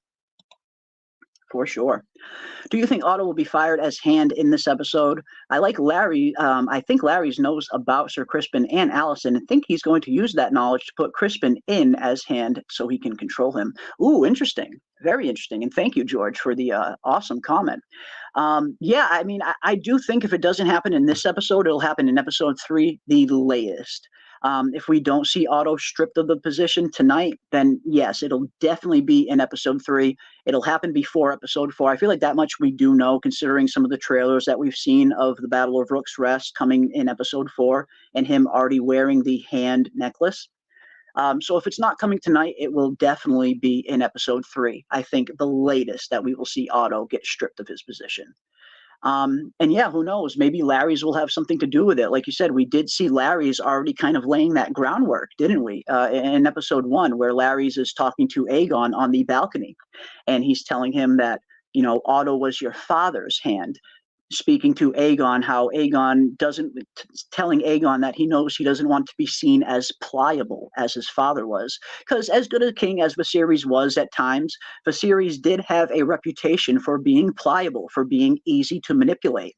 For sure. Do you think Otto will be fired as Hand in this episode? I like Larry. I think Larry's knows about Sir Crispin and Allison, and think he's going to use that knowledge to put Crispin in as Hand so he can control him. Ooh, interesting. Very interesting. And thank you, George, for the awesome comment. Yeah, I mean, I do think if it doesn't happen in this episode, it'll happen in episode 3, the latest. If we don't see Otto stripped of the position tonight, then yes, it'll definitely be in episode 3. It'll happen before episode 4. I feel like that much we do know, considering some of the trailers that we've seen of the Battle of Rook's Rest coming in episode 4 and him already wearing the hand necklace. So if it's not coming tonight, it will definitely be in episode 3. I think the latest that we will see Otto get stripped of his position. And yeah, who knows? Maybe Larry's will have something to do with it. Like you said, we did see Larry's already kind of laying that groundwork, didn't we? In episode 1, where Larry's is talking to Aegon on the balcony, and he's telling him that, you know, Otto was your father's hand. Speaking to Aegon, how Aegon telling Aegon that he knows he doesn't want to be seen as pliable as his father was. Because as good a king as Viserys was at times, Viserys did have a reputation for being pliable, for being easy to manipulate.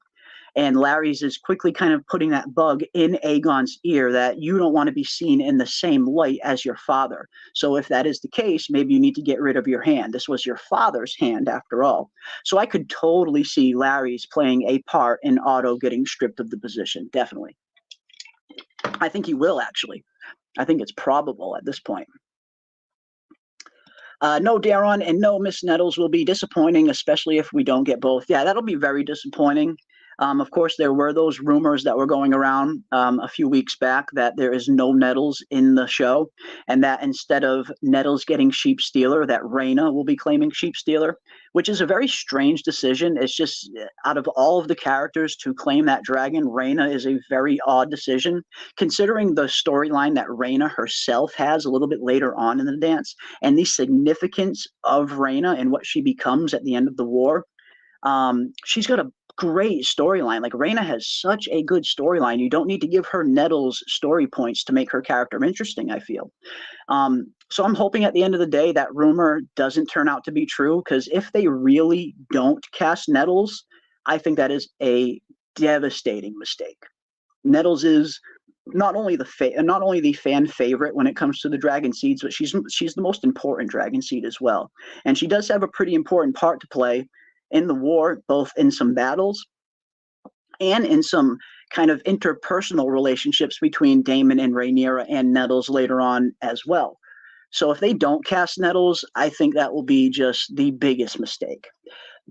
And Larry's is quickly kind of putting that bug in Aegon's ear that you don't want to be seen in the same light as your father. So if that is the case, maybe you need to get rid of your hand. This was your father's hand after all. So I could totally see Larry's playing a part in Otto getting stripped of the position. Definitely. I think he will, actually. I think it's probable at this point. No Daron and no Miss Nettles will be disappointing, especially if we don't get both. Yeah, that'll be very disappointing. Of course, there were those rumors that were going around a few weeks back that there is no Nettles in the show, and that instead of Nettles getting Sheep Stealer, that Rhaenyra will be claiming Sheep Stealer, which is a very strange decision. It's just, out of all of the characters to claim that dragon, Rhaenyra is a very odd decision, considering the storyline that Rhaenyra herself has a little bit later on in the dance, and the significance of Rhaenyra and what she becomes at the end of the war. She's got a great storyline. Like, Rhaenyra has such a good storyline. You don't need to give her Nettles story points to make her character interesting, I feel. So I'm hoping at the end of the day that rumor doesn't turn out to be true, because if they really don't cast Nettles, I think that is a devastating mistake. Nettles is not only the fan favorite when it comes to the dragon seeds, but she's the most important dragon seed as well. And she does have a pretty important part to play in the war, both in some battles and in some kind of interpersonal relationships between Daemon and Rhaenyra and Nettles later on as well. So if they don't cast Nettles, I think that will be just the biggest mistake.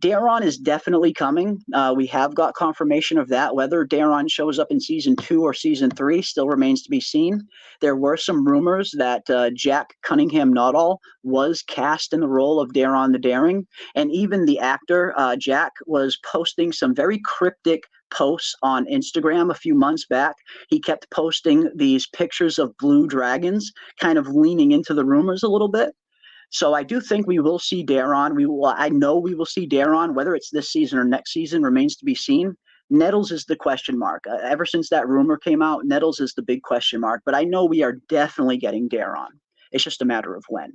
Daron is definitely coming. We have got confirmation of that. Whether Daron shows up in season 2 or season 3 still remains to be seen. There were some rumors that Jack Cunningham Nuttall was cast in the role of Daron the Daring, and even the actor Jack was posting some very cryptic posts on Instagram a few months back. He kept posting these pictures of blue dragons, kind of leaning into the rumors a little bit. So I do think we will see Daron. I know we will see Daron. Whether it's this season or next season remains to be seen. Nettles is the question mark. Ever since that rumor came out, Nettles is the big question mark. But I know we are definitely getting Daron. It's just a matter of when.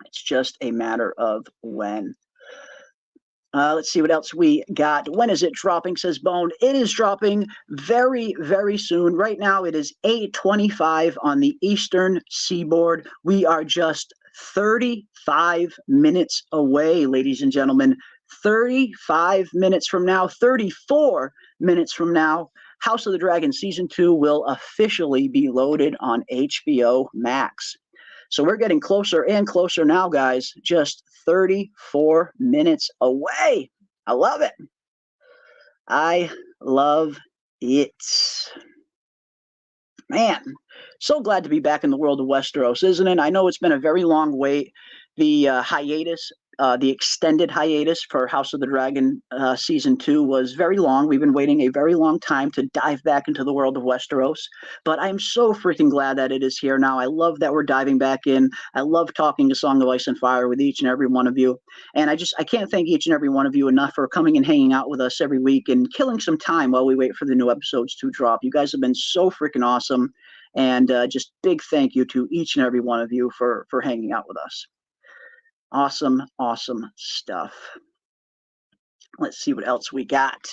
It's just a matter of when. Let's see what else we got. When is it dropping, says Bone. It is dropping very, very soon. Right now it is 8:25 on the Eastern Seaboard. We are just 35 minutes away, ladies and gentlemen. 35 minutes from now, 34 minutes from now, House of the Dragon Season 2 will officially be loaded on HBO Max. So we're getting closer and closer now, guys. Just 34 minutes away. I love it. I love it. Man, so glad to be back in the world of Westeros, isn't it? I know it's been a very long wait. The hiatus the extended hiatus for House of the Dragon Season 2 was very long. We've been waiting a very long time to dive back into the world of Westeros, but I'm so freaking glad that it is here now. I love that we're diving back in. I love talking A Song of Ice and Fire with each and every one of you, and I can't thank each and every one of you enough for coming and hanging out with us every week and killing some time while we wait for the new episodes to drop. You guys have been so freaking awesome, and just big thank you to each and every one of you for hanging out with us. Awesome stuff. Let's see what else we got.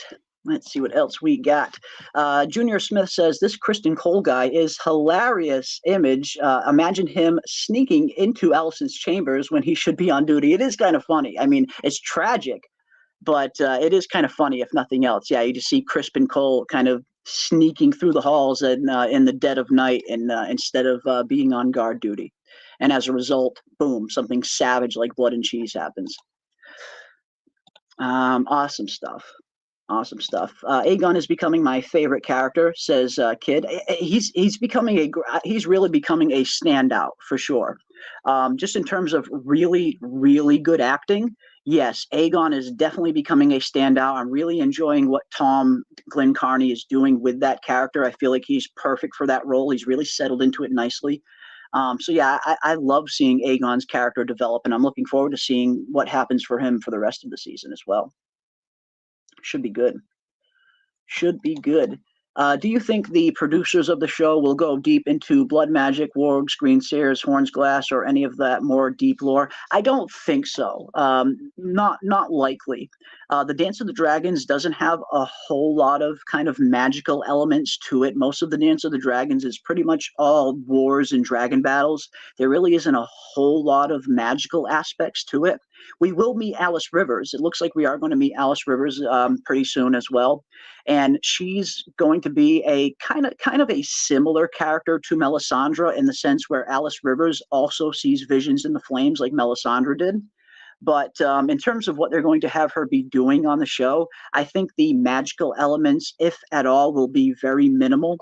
Junior Smith says, this Kristen Cole guy is hilarious. Image. Imagine him sneaking into Alicent's chambers when he should be on duty. It is kind of funny. I mean, it's tragic, but it is kind of funny, if nothing else. Yeah, you just see Crispin Cole kind of sneaking through the halls in the dead of night, and instead of being on guard duty. And as a result, boom, something savage like blood and cheese happens. Awesome stuff. Aegon is becoming my favorite character, says Kid. He's really becoming a standout for sure. Just in terms of really, really good acting, yes, Aegon is definitely becoming a standout. I'm really enjoying what Tom Glencarney is doing with that character. I feel like he's perfect for that role. He's really settled into it nicely. So yeah, I love seeing Aegon's character develop, and I'm looking forward to seeing what happens for him for the rest of the season as well. Should be good. Do you think the producers of the show will go deep into blood magic, wargs, green seers, horns glass, or any of that more deep lore? I don't think so. Not likely. The Dance of the Dragons doesn't have a whole lot of kind of magical elements to it. Most of the Dance of the Dragons is pretty much all wars and dragon battles. There really isn't a whole lot of magical aspects to it. We will meet Alice Rivers. It looks like we are going to meet Alice Rivers pretty soon as well. And she's going to be a kind of a similar character to Melisandre, in the sense where Alice Rivers also sees visions in the flames like Melisandre did. But in terms of what they're going to have her be doing on the show, I think the magical elements, if at all, will be very minimal.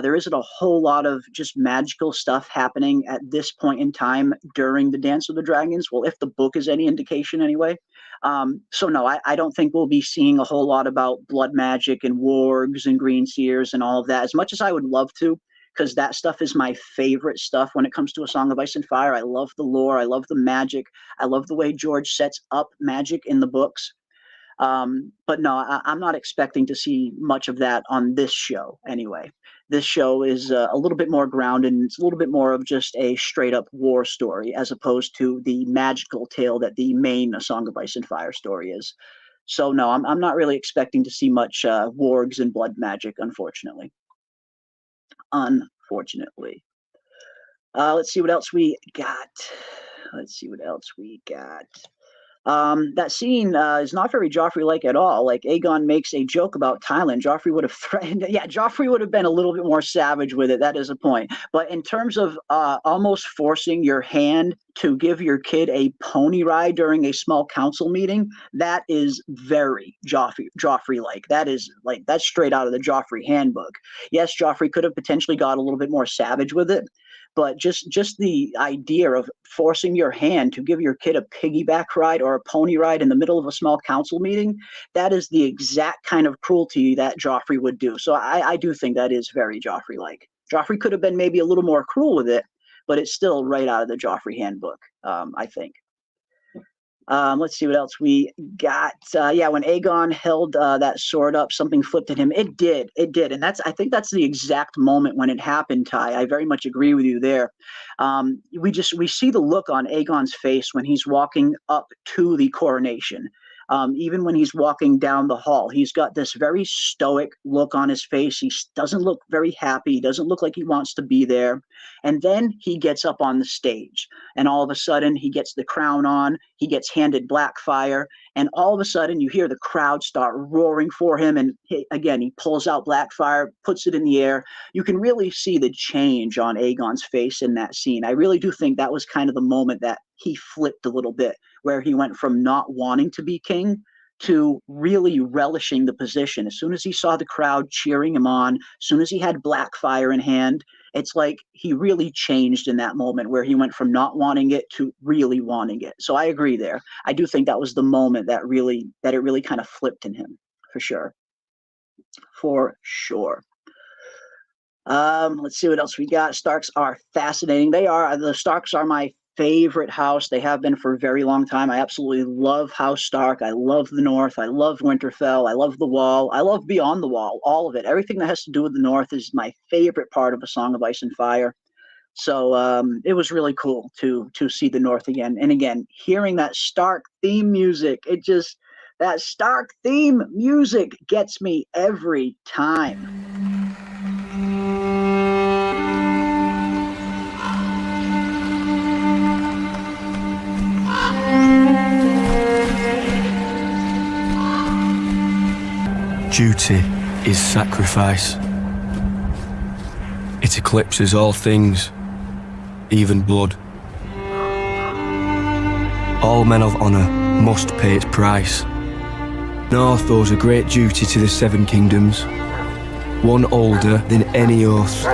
There isn't a whole lot of just magical stuff happening at this point in time during the Dance of the Dragons. Well, if the book is any indication anyway. So no, I don't think we'll be seeing a whole lot about blood magic and wargs and green seers and all of that, as much as I would love to, because that stuff is my favorite stuff when it comes to A Song of Ice and Fire. I love the lore. I love the magic. I love the way George sets up magic in the books. But no, I'm not expecting to see much of that on this show anyway. This show is a little bit more grounded, and it's a little bit more of just a straight-up war story, as opposed to the magical tale that the main A Song of Ice and Fire story is. So no, I'm not really expecting to see much wargs and blood magic, unfortunately. Let's see what else we got. That scene is not very Joffrey-like at all. Like, Aegon makes a joke about Tyland. Joffrey would have threatened. Yeah, Joffrey would have been a little bit more savage with it. That is a point. But in terms of almost forcing your hand to give your kid a pony ride during a small council meeting, that is very Joffrey-like. That's straight out of the Joffrey handbook. Yes, Joffrey could have potentially got a little bit more savage with it, but just the idea of forcing your hand to give your kid a piggyback ride or a pony ride in the middle of a small council meeting, that is the exact kind of cruelty that Joffrey would do. So I do think that is very Joffrey-like. Joffrey could have been maybe a little more cruel with it, but it's still right out of the Joffrey handbook, I think. Let's see what else we got. Yeah, when Aegon held that sword up, something flipped at him. It did. And I think that's the exact moment when it happened, Ty. I very much agree with you there. We see the look on Aegon's face when he's walking up to the coronation. Even when he's walking down the hall, he's got this very stoic look on his face. He doesn't look very happy. He doesn't look like he wants to be there. And then he gets up on the stage, and all of a sudden he gets the crown on. He gets handed Blackfire, and all of a sudden you hear the crowd start roaring for him. And he pulls out Blackfire, puts it in the air. You can really see the change on Aegon's face in that scene. I really do think that was kind of the moment that he flipped a little bit, where he went from not wanting to be king to really relishing the position. As soon as he saw the crowd cheering him on, as soon as he had Blackfire in hand, it's like he really changed in that moment where he went from not wanting it to really wanting it. So I agree there. I do think that was the moment that it really kind of flipped in him, for sure. For sure. Let's see what else we got. Starks are fascinating. The Starks are my favorite house. They have been for a very long time. I absolutely love House Stark. I love the North. I love Winterfell. I love the Wall. I love Beyond the Wall. All of it. Everything that has to do with the North is my favorite part of A Song of Ice and Fire. So it was really cool to see the North again. And again, hearing that Stark theme music, that Stark theme music gets me every time.
Duty is sacrifice. It eclipses all things, even blood. All men of honour must pay its price. North owes a great duty to the Seven Kingdoms, one older than any oath.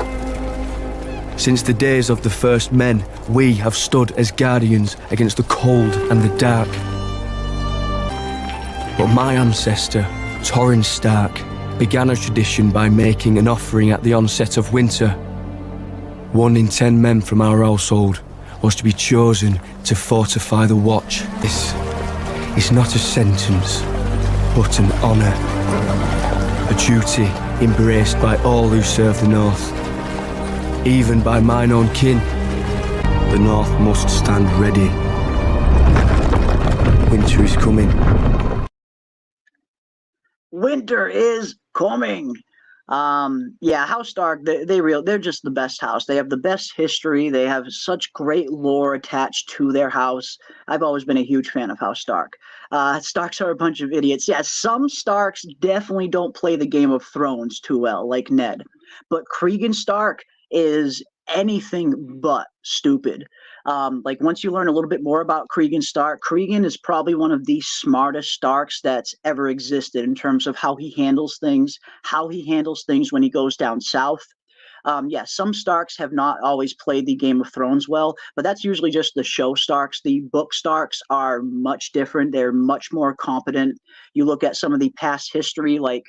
Since the days of the first men, we have stood as guardians against the cold and the dark. But my ancestor, Torrhen Stark, began a tradition by making an offering at the onset of winter. 1 in 10 men from our household was to be chosen to fortify the watch. This is not a sentence, but an honour. A duty embraced by all who serve the North. Even by mine own kin. The North must stand ready. Winter is coming.
Winter is coming. Yeah, House Stark, they're just the best house. They have the best history. They have such great lore attached to their house. I've always been a huge fan of House Stark. Starks are a bunch of idiots. Yeah, some Starks definitely don't play the Game of Thrones too well, like Ned. But Cregan Stark is anything but stupid. Like once you learn a little bit more about Cregan Stark, Cregan is probably one of the smartest Starks that's ever existed in terms of how he handles things when he goes down south. Yeah, some Starks have not always played the Game of Thrones well, but that's usually just the show Starks. The book Starks are much different. They're much more competent. You look at some of the past history, like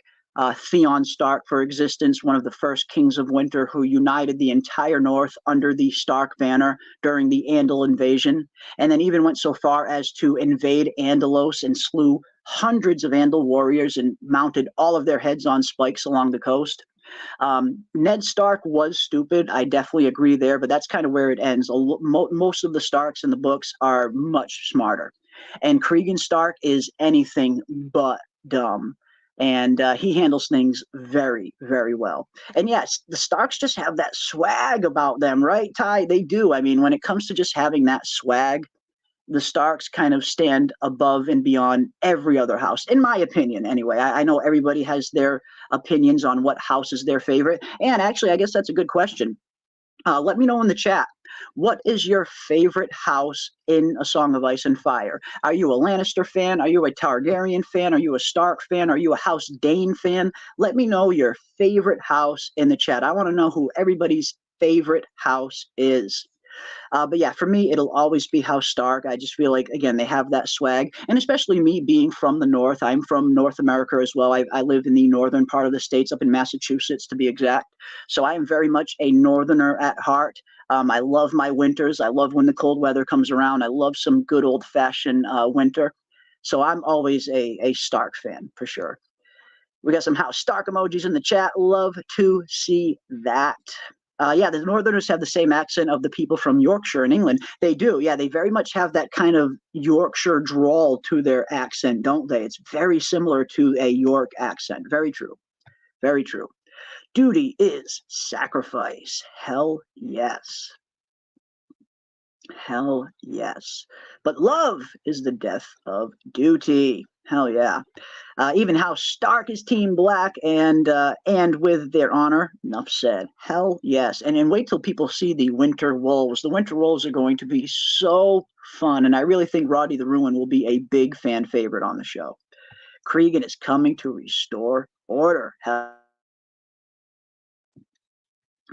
Theon Stark, for existence, one of the first kings of winter who united the entire North under the Stark banner during the Andal invasion, and then even went so far as to invade Andalos and slew hundreds of Andal warriors and mounted all of their heads on spikes along the coast. Ned Stark was stupid. I definitely agree there, but that's kind of where it ends. Most of the Starks in the books are much smarter. And Cregan Stark is anything but dumb. And he handles things very, very well. And yes, the Starks just have that swag about them, right, Ty? They do. I mean, when it comes to just having that swag, the Starks kind of stand above and beyond every other house, in my opinion, anyway. I know everybody has their opinions on what house is their favorite. And actually, I guess that's a good question. Let me know in the chat. What is your favorite house in A Song of Ice and Fire? Are you a Lannister fan? Are you a Targaryen fan? Are you a Stark fan? Are you a House Dane fan? Let me know your favorite house in the chat. I want to know who everybody's favorite house is. But yeah, for me, it'll always be House Stark. I just feel like, again, they have that swag. And especially me being from the North, I'm from North America as well. I live in the northern part of the States, up in Massachusetts, to be exact. So I am very much a Northerner at heart. I love my winters. I love when the cold weather comes around. I love some good old-fashioned winter. So I'm always a Stark fan, for sure. We got some House Stark emojis in the chat. Love to see that. Yeah, the Northerners have the same accent of the people from Yorkshire in England. They do. Yeah, they very much have that kind of Yorkshire drawl to their accent, don't they? It's very similar to a York accent. Very true. Very true. Duty is sacrifice. Hell yes. Hell yes. But love is the death of duty. Hell yeah. Even House Stark is Team Black, and with their honor, enough said. Hell yes. And wait till people see the Winter Wolves. The Winter Wolves are going to be so fun, and I really think Roddy the Ruin will be a big fan favorite on the show. Cregan is coming to restore order.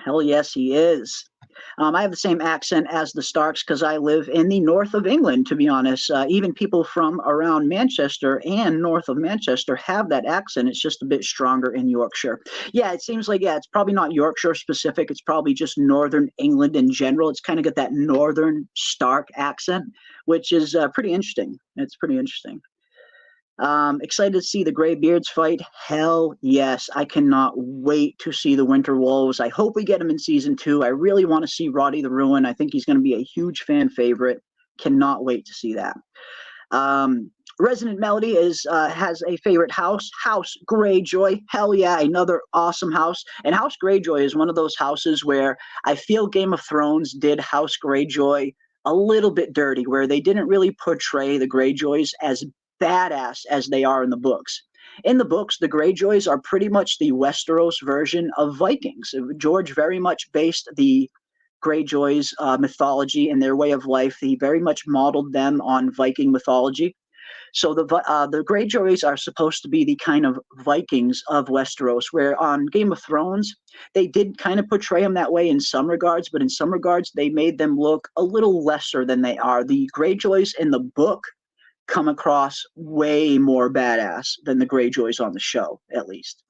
Hell yes, he is. I have the same accent as the Starks because I live in the north of England, to be honest. Even people from around Manchester and north of Manchester have that accent. It's just a bit stronger in Yorkshire. Yeah, it seems like, it's probably not Yorkshire specific. It's probably just northern England in general. It's kind of got that northern Stark accent, which is pretty interesting. It's pretty interesting. Excited to see the Greybeards fight. Hell yes. I cannot wait to see the Winter Wolves. I hope we get him in season 2. I really want to see Roddy the Ruin. I think he's going to be a huge fan favorite. Cannot wait to see that. Resident Melody has a favorite house, House Greyjoy. Hell yeah, another awesome house. And House Greyjoy is one of those houses where I feel Game of Thrones did House Greyjoy a little bit dirty, where they didn't really portray the Greyjoys as badass as they are in the books. In the books, the Greyjoys are pretty much the Westeros version of Vikings. George very much based the Greyjoys' mythology and their way of life. He very much modeled them on Viking mythology. So the Greyjoys are supposed to be the kind of Vikings of Westeros, where on Game of Thrones, they did kind of portray them that way in some regards, but in some regards, they made them look a little lesser than they are. The Greyjoys in the book come across way more badass than the Greyjoys on the show, at least.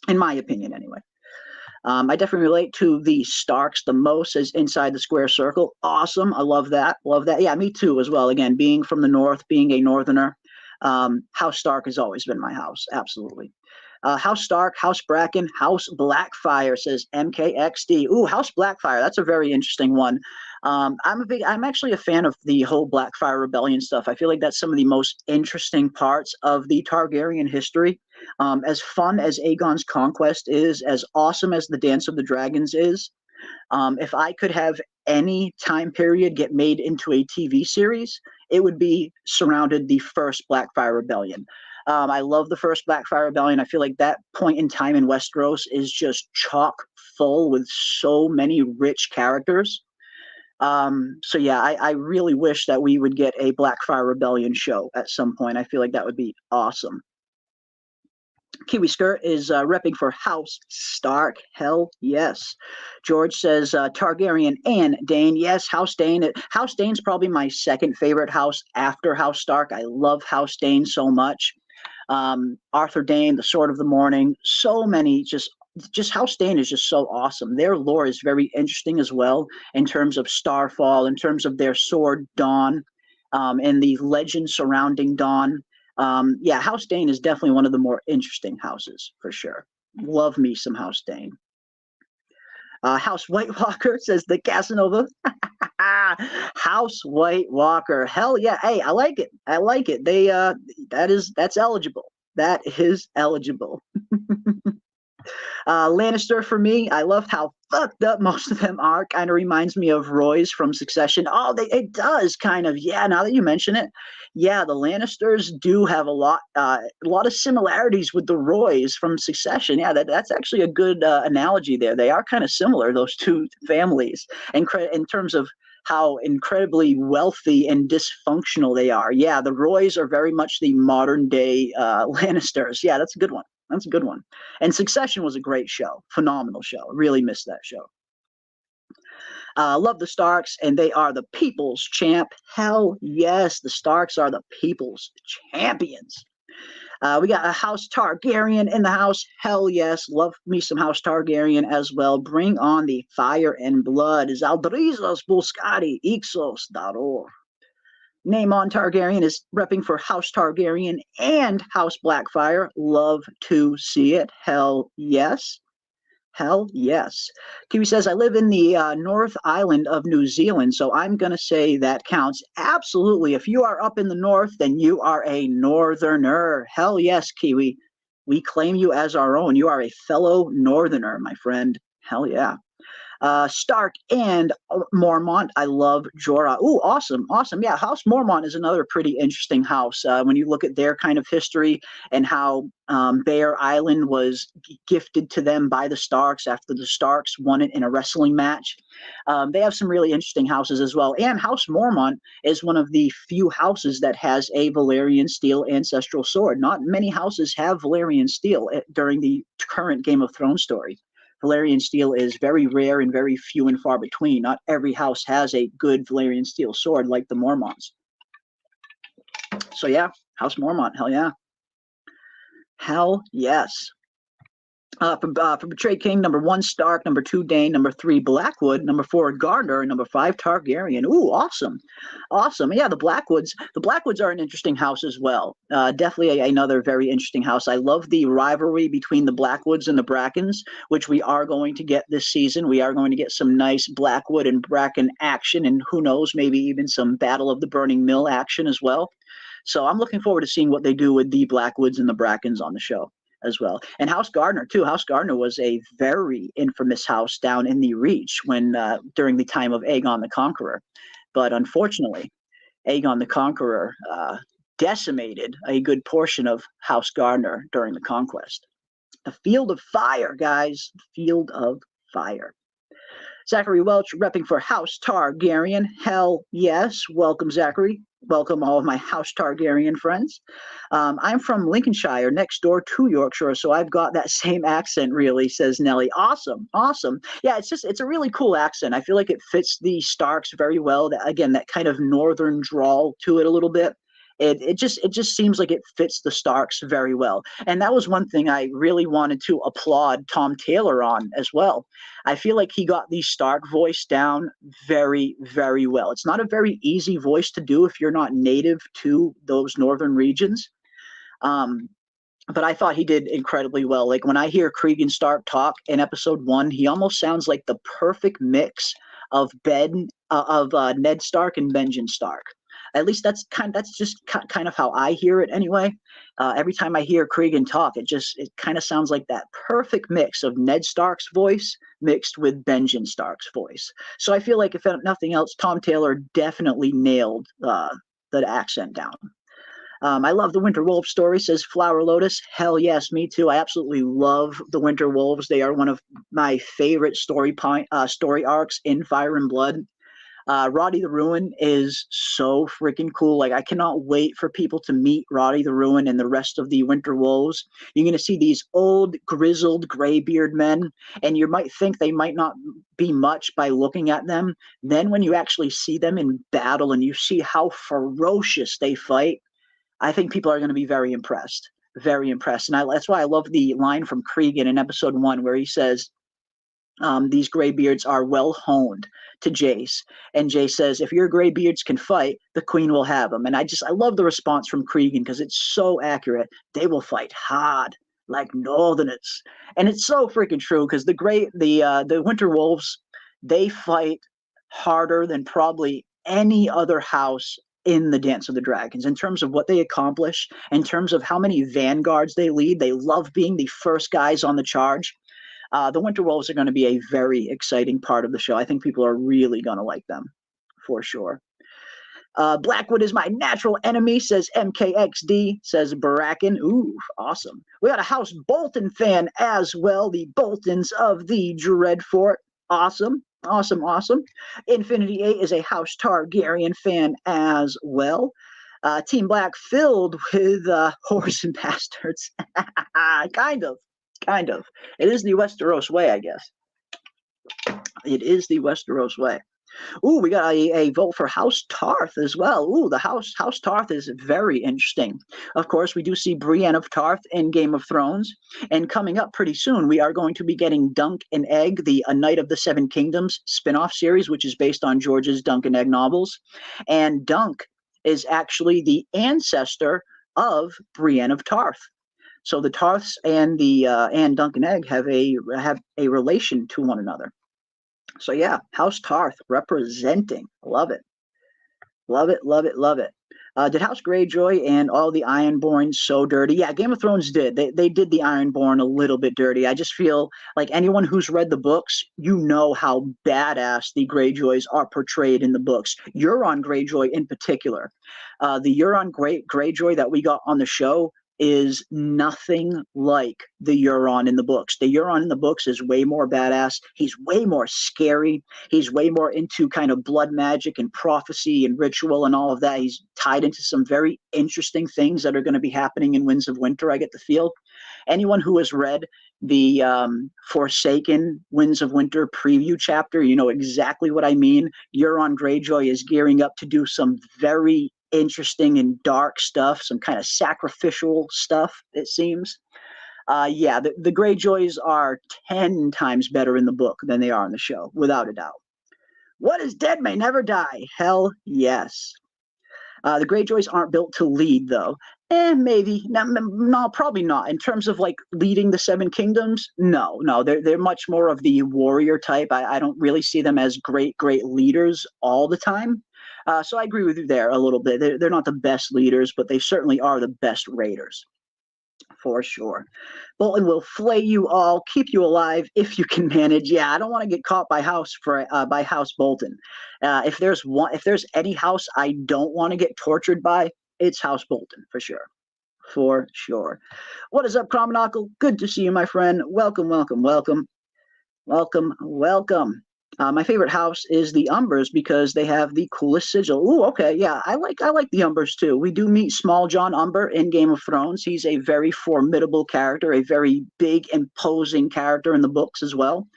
In my opinion, anyway. I definitely relate to the Starks the most as inside the square circle. Awesome. I love that. Love that. Yeah, me too as well. Again, being from the north, being a northerner, House Stark has always been my house. Absolutely. House Stark, House Bracken, House Blackfire, says MKXD. Ooh, House Blackfire. That's a very interesting one. I'm actually a fan of the whole Blackfire Rebellion stuff. I feel like that's some of the most interesting parts of the Targaryen history. As fun as Aegon's conquest is, as awesome as the Dance of the Dragons is, if I could have any time period get made into a TV series, it would be surrounded the first Blackfire Rebellion. I love the first Blackfire Rebellion. I feel like that point in time in Westeros is just chock full with so many rich characters. So yeah, I really wish that we would get a Blackfire Rebellion show at some point. I feel like that would be awesome. Kiwi Skirt is repping for House Stark. Hell yes. George says Targaryen and Dane. Yes, House Dane. House Dane's probably my second favorite house after House Stark. I love House Dane so much. Arthur Dane, the Sword of the Morning. So many just House Dane is just so awesome. Their lore is very interesting as well in terms of Starfall, in terms of their sword Dawn, and the legend surrounding Dawn. Yeah, House Dane is definitely one of the more interesting houses for sure. Love me some House Dane. House White Walker says the Casanova. House White Walker. Hell yeah. Hey, I like it. I like it. That's eligible. That is eligible. Lannister for me. I love how fucked up most of them are. Kind of reminds me of Roy's from Succession. Oh, it does kind of. Yeah, now that you mention it, yeah, the Lannisters do have a lot of similarities with the Roys from Succession. Yeah, that's actually a good analogy there. They are kind of similar, those two families, in terms of how incredibly wealthy and dysfunctional they are. Yeah, the Roys are very much the modern day Lannisters. Yeah, that's a good one. That's a good one. And Succession was a great show. Phenomenal show. Really missed that show. Love the Starks, and they are the people's champ. Hell yes, the Starks are the people's champions. We got a House Targaryen in the house. Hell yes, love me some House Targaryen as well. Bring on the fire and blood. Zaldrizos Buscari Ixos Daror. Naemon Targaryen is repping for House Targaryen and House Blackfire. Love to see it. Hell yes. Hell yes. Kiwi says, I live in the North Island of New Zealand, so I'm going to say that counts. Absolutely. If you are up in the north, then you are a northerner. Hell yes, Kiwi. We claim you as our own. You are a fellow northerner, my friend. Hell yeah. Stark and Mormont. I love Jorah. Ooh, awesome, awesome. Yeah, House Mormont is another pretty interesting house when you look at their kind of history and how Bear Island was gifted to them by the Starks after the Starks won it in a wrestling match. They have some really interesting houses as well. And House Mormont is one of the few houses that has a Valyrian steel ancestral sword. Not many houses have Valyrian steel during the current Game of Thrones story. Valyrian steel is very rare and very few and far between. Not every house has a good Valyrian steel sword like the Mormonts. So yeah, House Mormont, hell yeah. Hell yes. For Betrayed King, number 1, Stark, number 2, Dane, number 3, Blackwood, number 4, Gardner, and number 5, Targaryen. Ooh, awesome. Awesome. Yeah, the Blackwoods are an interesting house as well. Definitely another very interesting house. I love the rivalry between the Blackwoods and the Brackens, which we are going to get this season. We are going to get some nice Blackwood and Bracken action, and who knows, maybe even some Battle of the Burning Mill action as well. So I'm looking forward to seeing what they do with the Blackwoods and the Brackens on the show as well. And House Gardner too. House Gardner was a very infamous house down in the Reach when during the time of Aegon the Conqueror. But unfortunately, Aegon the Conqueror decimated a good portion of House Gardner during the conquest. The Field of Fire, guys. Field of Fire. Zachary Welch repping for House Targaryen. Hell yes. Welcome, Zachary. Welcome all of my House Targaryen friends. I'm from Lincolnshire, next door to Yorkshire, so I've got that same accent, really, says Nellie. Awesome, awesome. Yeah, it's a really cool accent. I feel like it fits the Starks very well. Again, that kind of northern drawl to it a little bit. It just seems like it fits the Starks very well. And that was one thing I really wanted to applaud Tom Taylor on as well. I feel like he got the Stark voice down very, very well. It's not a very easy voice to do if you're not native to those northern regions. But I thought he did incredibly well. Like when I hear Cregan Stark talk in episode 1, he almost sounds like the perfect mix of Ned Stark and Benjen Stark. At least that's just kind of how I hear it anyway. Every time I hear Cregan talk, it kind of sounds like that perfect mix of Ned Stark's voice mixed with Benjen Stark's voice. So I feel like if nothing else, Tom Taylor definitely nailed the accent down. I love the Winter Wolf story, says Flower Lotus. Hell yes, me too. I absolutely love the Winter Wolves. They are one of my favorite story arcs in Fire and Blood. Roddy the Ruin is so freaking cool. Like, I cannot wait for people to meet Roddy the Ruin and the rest of the Winter Wolves. You're going to see these old, grizzled, graybeard men, and you might think they might not be much by looking at them. Then when you actually see them in battle and you see how ferocious they fight, I think people are going to be very impressed. Very impressed. And that's why I love the line from Cregan in episode 1 where he says, these graybeards are well honed to Jace. And Jace says, if your graybeards can fight, the queen will have them. And I love the response from Cregan because it's so accurate. They will fight hard like northerners. And it's so freaking true because the Winter Wolves, they fight harder than probably any other house in the Dance of the Dragons in terms of what they accomplish, in terms of how many vanguards they lead. They love being the first guys on the charge. The Winter Wolves are going to be a very exciting part of the show. I think people are really going to like them, for sure. Blackwood is my natural enemy, says MKXD, says Bracken. Ooh, awesome. We got a House Bolton fan as well, the Boltons of the Dreadfort. Awesome, awesome, awesome. Infinity 8 is a House Targaryen fan as well. Team Black filled with whores and bastards. Kind of. It is the Westeros way, I guess. It is the Westeros way. Ooh, we got a vote for House Tarth as well. Ooh, the House Tarth is very interesting. Of course, we do see Brienne of Tarth in Game of Thrones. And coming up pretty soon, we are going to be getting Dunk and Egg, the A Knight of the Seven Kingdoms spin-off series, which is based on George's Dunk and Egg novels. And Dunk is actually the ancestor of Brienne of Tarth. So the Tarths and Dunk and Egg have a relation to one another. So yeah, House Tarth representing. Love it. Love it, love it, love it. Did House Greyjoy and all the Ironborn so dirty? Yeah, Game of Thrones did. They did the Ironborn a little bit dirty. I just feel like anyone who's read the books, you know how badass the Greyjoys are portrayed in the books. Euron Greyjoy in particular. The Euron Greyjoy that we got on the show is nothing like the Euron in the books. The Euron in the books is way more badass. He's way more scary. He's way more into kind of blood magic and prophecy and ritual and all of that. He's tied into some very interesting things that are going to be happening in Winds of Winter, I get the feel. Anyone who has read the Forsaken Winds of Winter preview chapter, you know exactly what I mean. Euron Greyjoy is gearing up to do some very interesting and dark stuff, some kind of sacrificial stuff, it seems. Yeah, the Greyjoys are 10 times better in the book than they are in the show, without a doubt. What is dead may never die? Hell yes. The Greyjoys aren't built to lead, though. Maybe. No, probably not. In terms of, like, leading the Seven Kingdoms, no. They're much more of the warrior type. I don't really see them as great leaders all the time. So I agree with you there a little bit. They're not the best leaders, but they certainly are the best raiders. For sure. Bolton will flay you all, keep you alive if you can manage. Yeah, I don't want to get caught by House Bolton. If there's any house I don't want to get tortured by, it's House Bolton, for sure. For sure. What is up, Cromonacle? Good to see you, my friend. Welcome. My favorite house is the Umbers because they have the coolest sigil. Ooh, okay, yeah, I like the Umbers too. We do meet Small John Umber in Game of Thrones. He's a very formidable character, a very big, imposing character in the books as well.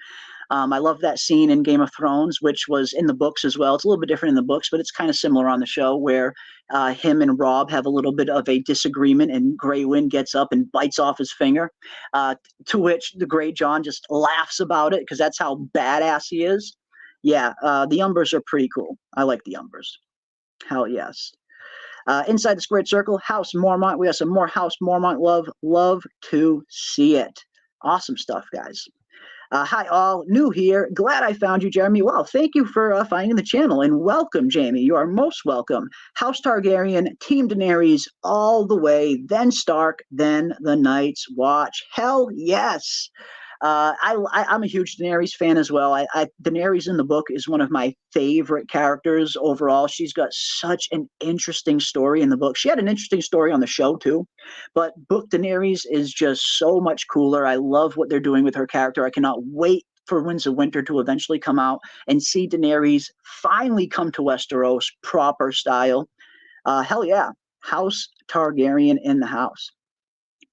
I love that scene in Game of Thrones, which was in the books as well. It's a little bit different in the books, but it's kind of similar on the show, where him and Robb have a little bit of a disagreement, and Grey Wind gets up and bites off his finger, to which the Grey John just laughs about it because that's how badass he is. Yeah, the Umbers are pretty cool. I like the Umbers. Hell yes. Inside the squared circle, House Mormont. We have some more House Mormont love. Love to see it. Awesome stuff, guys. Hi all, new here. Glad I found you, Jeremy. Wow, thank you for finding the channel, and welcome, Jamie. You are most welcome. House Targaryen, Team Daenerys, all the way, then Stark, then the Night's Watch. Hell yes. I'm a huge Daenerys fan as well. Daenerys in the book is one of my favorite characters overall. She's got such an interesting story in the book. She had an interesting story on the show too, but book Daenerys is just so much cooler. I love what they're doing with her character. I cannot wait for Winds of Winter to eventually come out and see Daenerys finally come to Westeros proper style. Hell yeah. House Targaryen in the house.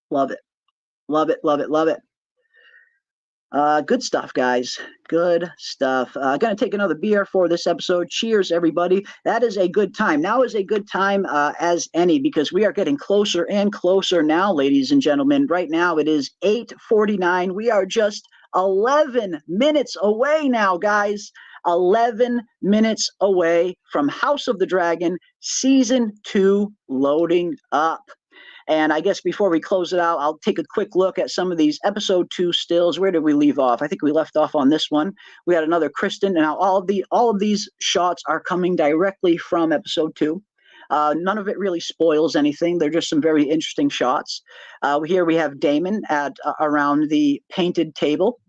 Love it. Love it. Good stuff, guys. Good stuff. Gonna take another beer for this episode. Cheers, everybody. That is a good time. Now is a good time as any, because we are getting closer and closer now, ladies and gentlemen. Right now it is 8:49. We are just 11 minutes away now, guys. 11 minutes away from House of the Dragon Season 2 loading up. And I guess before we close it out, I'll take a quick look at some of these episode 2 stills. Where did we leave off? I think we left off on this one. We had another Kristen. And now all of these shots are coming directly from episode 2. None of it really spoils anything. They're just some very interesting shots. Here we have Daemon at around the painted table,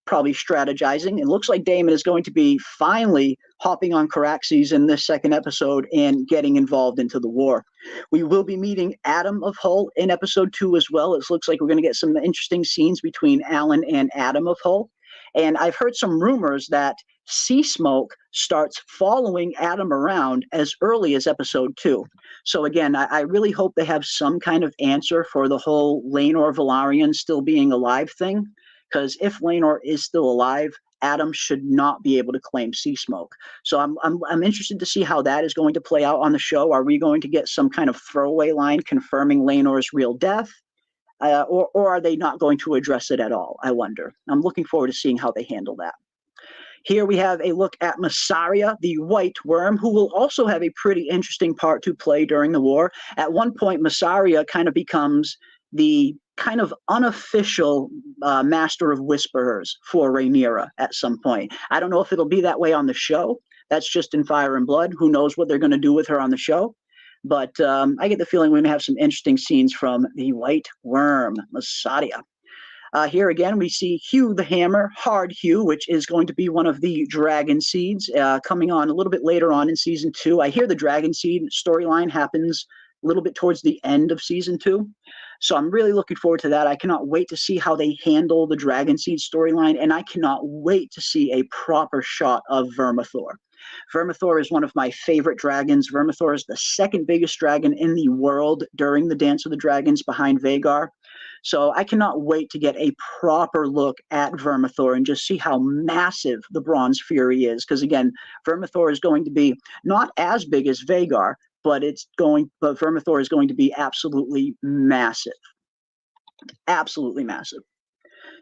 probably strategizing. It looks like Daemon is going to be finally hopping on Caraxes in this second episode and getting involved into the war. We will be meeting Adam of Hull in episode 2 as well. It looks like we're going to get some interesting scenes between Alan and Adam of Hull. And I've heard some rumors that Sea Smoke starts following Adam around as early as episode 2. So again, I really hope they have some kind of answer for the whole Laenor Velaryon still being alive thing. Because if Laenor is still alive, Adam should not be able to claim Sea Smoke. So I'm interested to see how that is going to play out on the show. Are we going to get some kind of throwaway line confirming Laenor's real death? Or are they not going to address it at all? I wonder. I'm looking forward to seeing how they handle that. Here we have a look at Massaria, the White Worm, who will also have a pretty interesting part to play during the war. At one point, Massaria kind of becomes the kind of unofficial master of whisperers for Rhaenyra at some point. I don't know if it'll be that way on the show. That's just in Fire and Blood. Who knows what they're going to do with her on the show. But I get the feeling we're going to have some interesting scenes from the White Worm, Massadia. Here again, we see Hugh the Hammer, Hard Hugh, which is going to be one of the Dragon Seeds coming on a little bit later on in Season 2. I hear the Dragon Seed storyline happens a little bit towards the end of Season 2. So I'm really looking forward to that. I cannot wait to see how they handle the Dragon Seed storyline, and I cannot wait to see a proper shot of Vermithor. Vermithor is one of my favorite dragons. Vermithor is the second biggest dragon in the world during the Dance of the Dragons behind Vhagar. So I cannot wait to get a proper look at Vermithor and just see how massive the Bronze Fury is. Because again, Vermithor is going to be not as big as Vhagar, but Vermithor is going to be absolutely massive. Absolutely massive.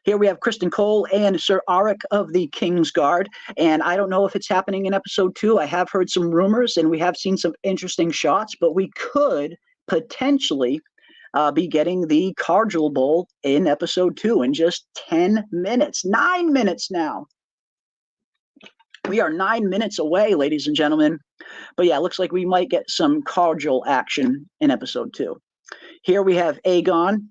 Here we have Kristen Cole and Sir Auric of the Kingsguard, and I don't know if it's happening in episode 2. I have heard some rumors, and we have seen some interesting shots, but we could potentially be getting the Cargill Bowl in episode 2 in just 10 minutes. 9 minutes now. We are 9 minutes away, ladies and gentlemen. But yeah, it looks like we might get some Cargill action in episode 2. Here we have Aegon,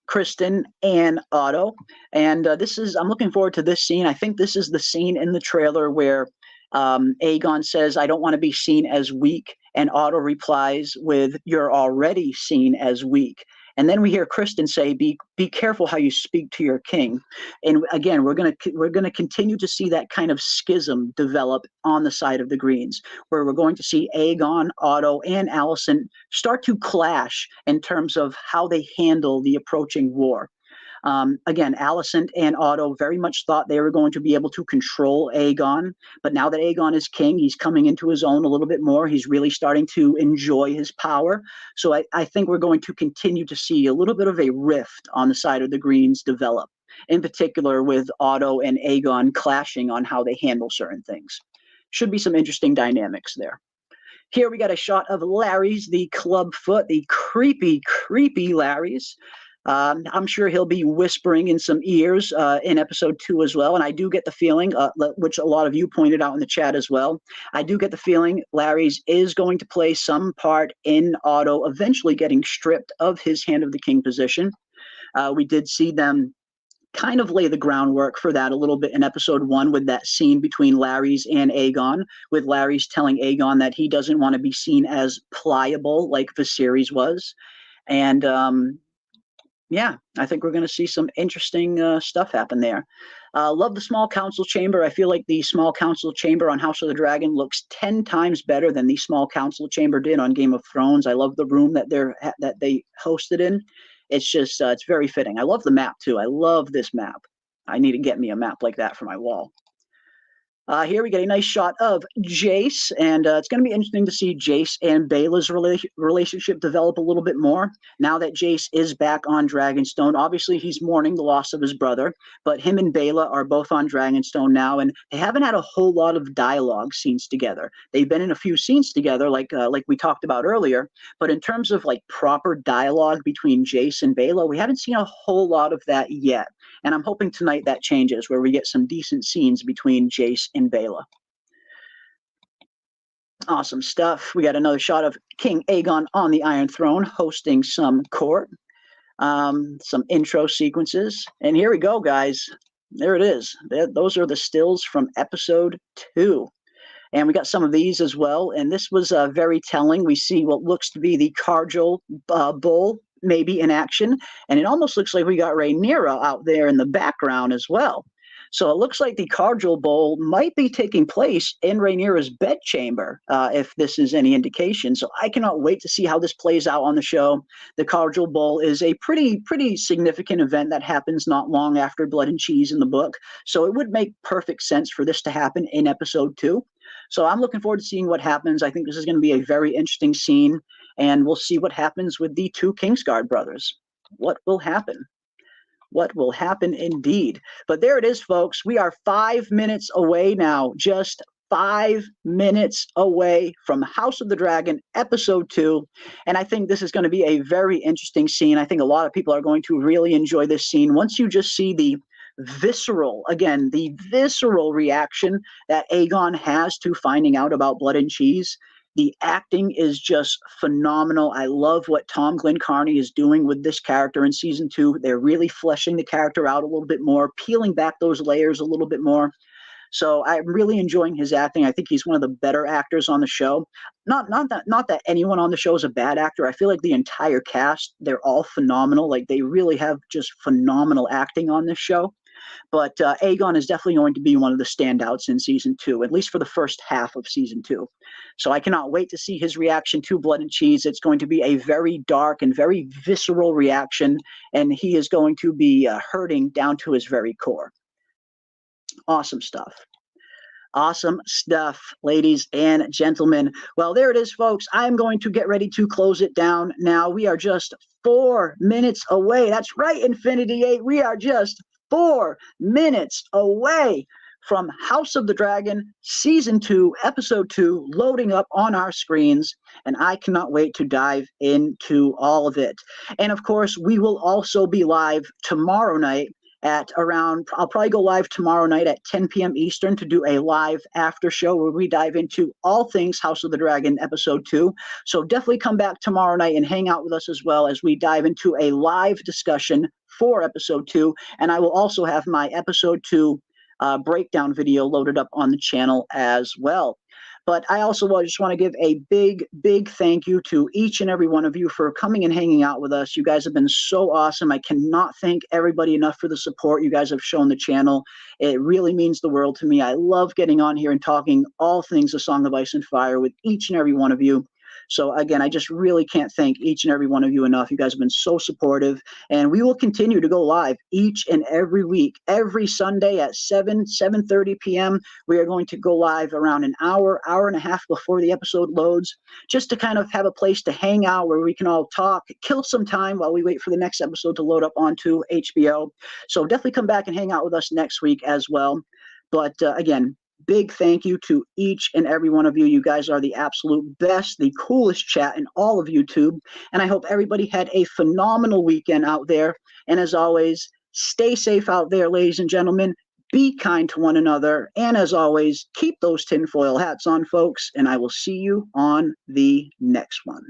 Kristen, and Otto. And I'm looking forward to this scene. I think this is the scene in the trailer where Aegon says, "I don't want to be seen as weak." And Otto replies with, "You're already seen as weak." And then we hear Kristen say, be careful how you speak to your king." And again, we're gonna continue to see that kind of schism develop on the side of the Greens, where we're going to see Aegon, Otto, and Alicent start to clash in terms of how they handle the approaching war. Again, Alicent and Otto very much thought they were going to be able to control Aegon, but now that Aegon is king, he's coming into his own a little bit more. He's really starting to enjoy his power. So I think we're going to continue to see a little bit of a rift on the side of the Greens develop, in particular with Otto and Aegon clashing on how they handle certain things. Should be some interesting dynamics there. Here we got a shot of Larys, the clubfoot, the creepy, creepy Larys. I'm sure he'll be whispering in some ears in episode 2 as well. And I do get the feeling, which a lot of you pointed out in the chat as well, I do get the feeling Larys is going to play some part in Otto eventually getting stripped of his Hand of the King position. We did see them kind of lay the groundwork for that a little bit in episode 1 with that scene between Larys and Aegon, with Larys telling Aegon that he doesn't want to be seen as pliable like Viserys was. And yeah, I think we're going to see some interesting stuff happen there. Love the small council chamber. I feel like the small council chamber on House of the Dragon looks 10 times better than the small council chamber did on Game of Thrones. I love the room that they hosted in. It's just, it's very fitting. I love the map too. I love this map. I need to get me a map like that for my wall. Here we get a nice shot of Jace, and it's going to be interesting to see Jace and Baela's relationship develop a little bit more now that Jace is back on Dragonstone. Obviously, he's mourning the loss of his brother, but him and Baela are both on Dragonstone now, and they haven't had a whole lot of dialogue scenes together. They've been in a few scenes together, like we talked about earlier, but in terms of like proper dialogue between Jace and Baela, we haven't seen a whole lot of that yet. And I'm hoping tonight that changes, where we get some decent scenes between Jace and Baela. Awesome stuff. We got another shot of King Aegon on the Iron Throne hosting some court. Some intro sequences. And here we go, guys. There it is. Those are the stills from episode 2. And we got some of these as well. And this was very telling. We see what looks to be the Cargill bull maybe in action. And it almost looks like we got Rhaenyra out there in the background as well. So it looks like the Cargill Bowl might be taking place in Rhaenyra's bedchamber, if this is any indication. So I cannot wait to see how this plays out on the show. The Cargill Bowl is a pretty significant event that happens not long after Blood and Cheese in the book. So it would make perfect sense for this to happen in episode 2. So I'm looking forward to seeing what happens. I think this is going to be a very interesting scene, and we'll see what happens with the 2 Kingsguard brothers. What will happen? What will happen indeed? But there it is, folks. We are 5 minutes away now, just 5 minutes away from House of the Dragon, episode 2. And I think this is going to be a very interesting scene. I think a lot of people are going to really enjoy this scene. Once you just see the visceral reaction that Aegon has to finding out about Blood and Cheese, The acting is just phenomenal. I love what Tom Glencarney is doing with this character in season 2. They're really fleshing the character out a little bit more, peeling back those layers a little bit more. So I'm really enjoying his acting. I think he's one of the better actors on the show. Not that anyone on the show is a bad actor. I feel like the entire cast, they're all phenomenal. Like, they really have just phenomenal acting on this show. But Aegon is definitely going to be one of the standouts in season 2, at least for the first half of season 2. So I cannot wait to see his reaction to Blood and Cheese. It's going to be a very dark and very visceral reaction, and he is going to be hurting down to his very core. Awesome stuff. Awesome stuff, ladies and gentlemen. Well, there it is, folks. I'm going to get ready to close it down now. We are just 4 minutes away. That's right, Infinity 8. We are just 4 minutes away from House of the Dragon Season 2, Episode 2, loading up on our screens, and I cannot wait to dive into all of it. And, of course, we will also be live tomorrow night at around, I'll probably go live tomorrow night at 10 p.m. Eastern to do a live after show where we dive into all things House of the Dragon Episode 2. So definitely come back tomorrow night and hang out with us as well as we dive into a live discussion for Episode 2. And I will also have my Episode 2 breakdown video loaded up on the channel as well. But I also just want to give a big, big thank you to each and every one of you for coming and hanging out with us. You guys have been so awesome. I cannot thank everybody enough for the support you guys have shown the channel. It really means the world to me. I love getting on here and talking all things A Song of Ice and Fire with each and every one of you. So again, I just really can't thank each and every one of you enough. You guys have been so supportive, and we will continue to go live each and every week. Every Sunday at 7:30 p.m., we are going to go live around an hour and a half before the episode loads, just to kind of have a place to hang out where we can all talk, kill some time while we wait for the next episode to load up onto HBO. So definitely come back and hang out with us next week as well. But again, big thank you to each and every one of you. You guys are the absolute best, the coolest chat in all of YouTube. And I hope everybody had a phenomenal weekend out there. And as always, stay safe out there, ladies and gentlemen. Be kind to one another. And as always, keep those tinfoil hats on, folks. And I will see you on the next one.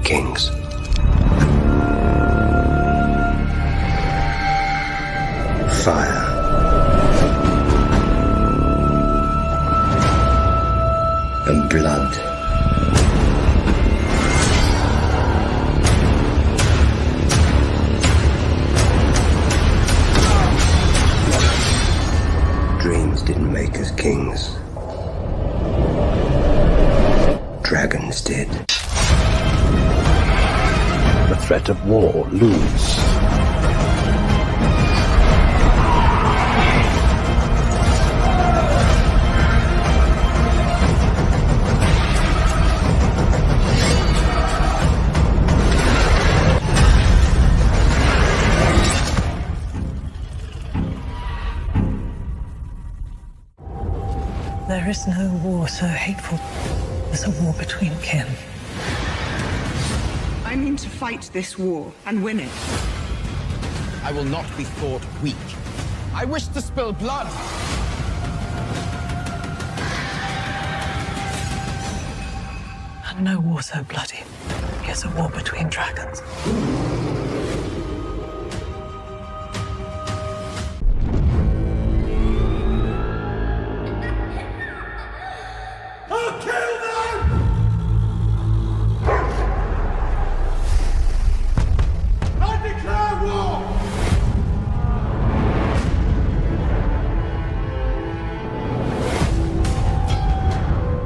Kings. Fire. And blood. Dreams didn't make us kings. Dragons did.
The threat of war looms.
There is no war so hateful as a war between kin.
I mean to fight this war and win it.
I will not be thought weak. I wish to spill blood.
And no war so bloody as a war between dragons.
I'll kill them! I declare war!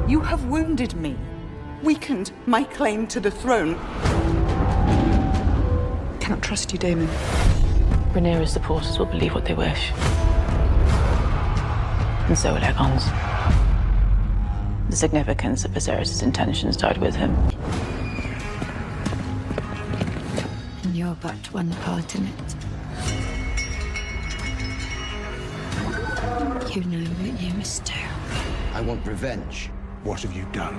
You have wounded me, weakened my claim to the throne. Cannot trust you, Daemon.
Rhaenyra's supporters will believe what they wish. And so will Aegon's. The significance of Viserys' intentions died with him.
And you're but one part in it. You know what you must do.
I want revenge.
What have you done?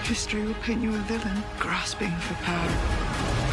History will paint you a villain, grasping for power.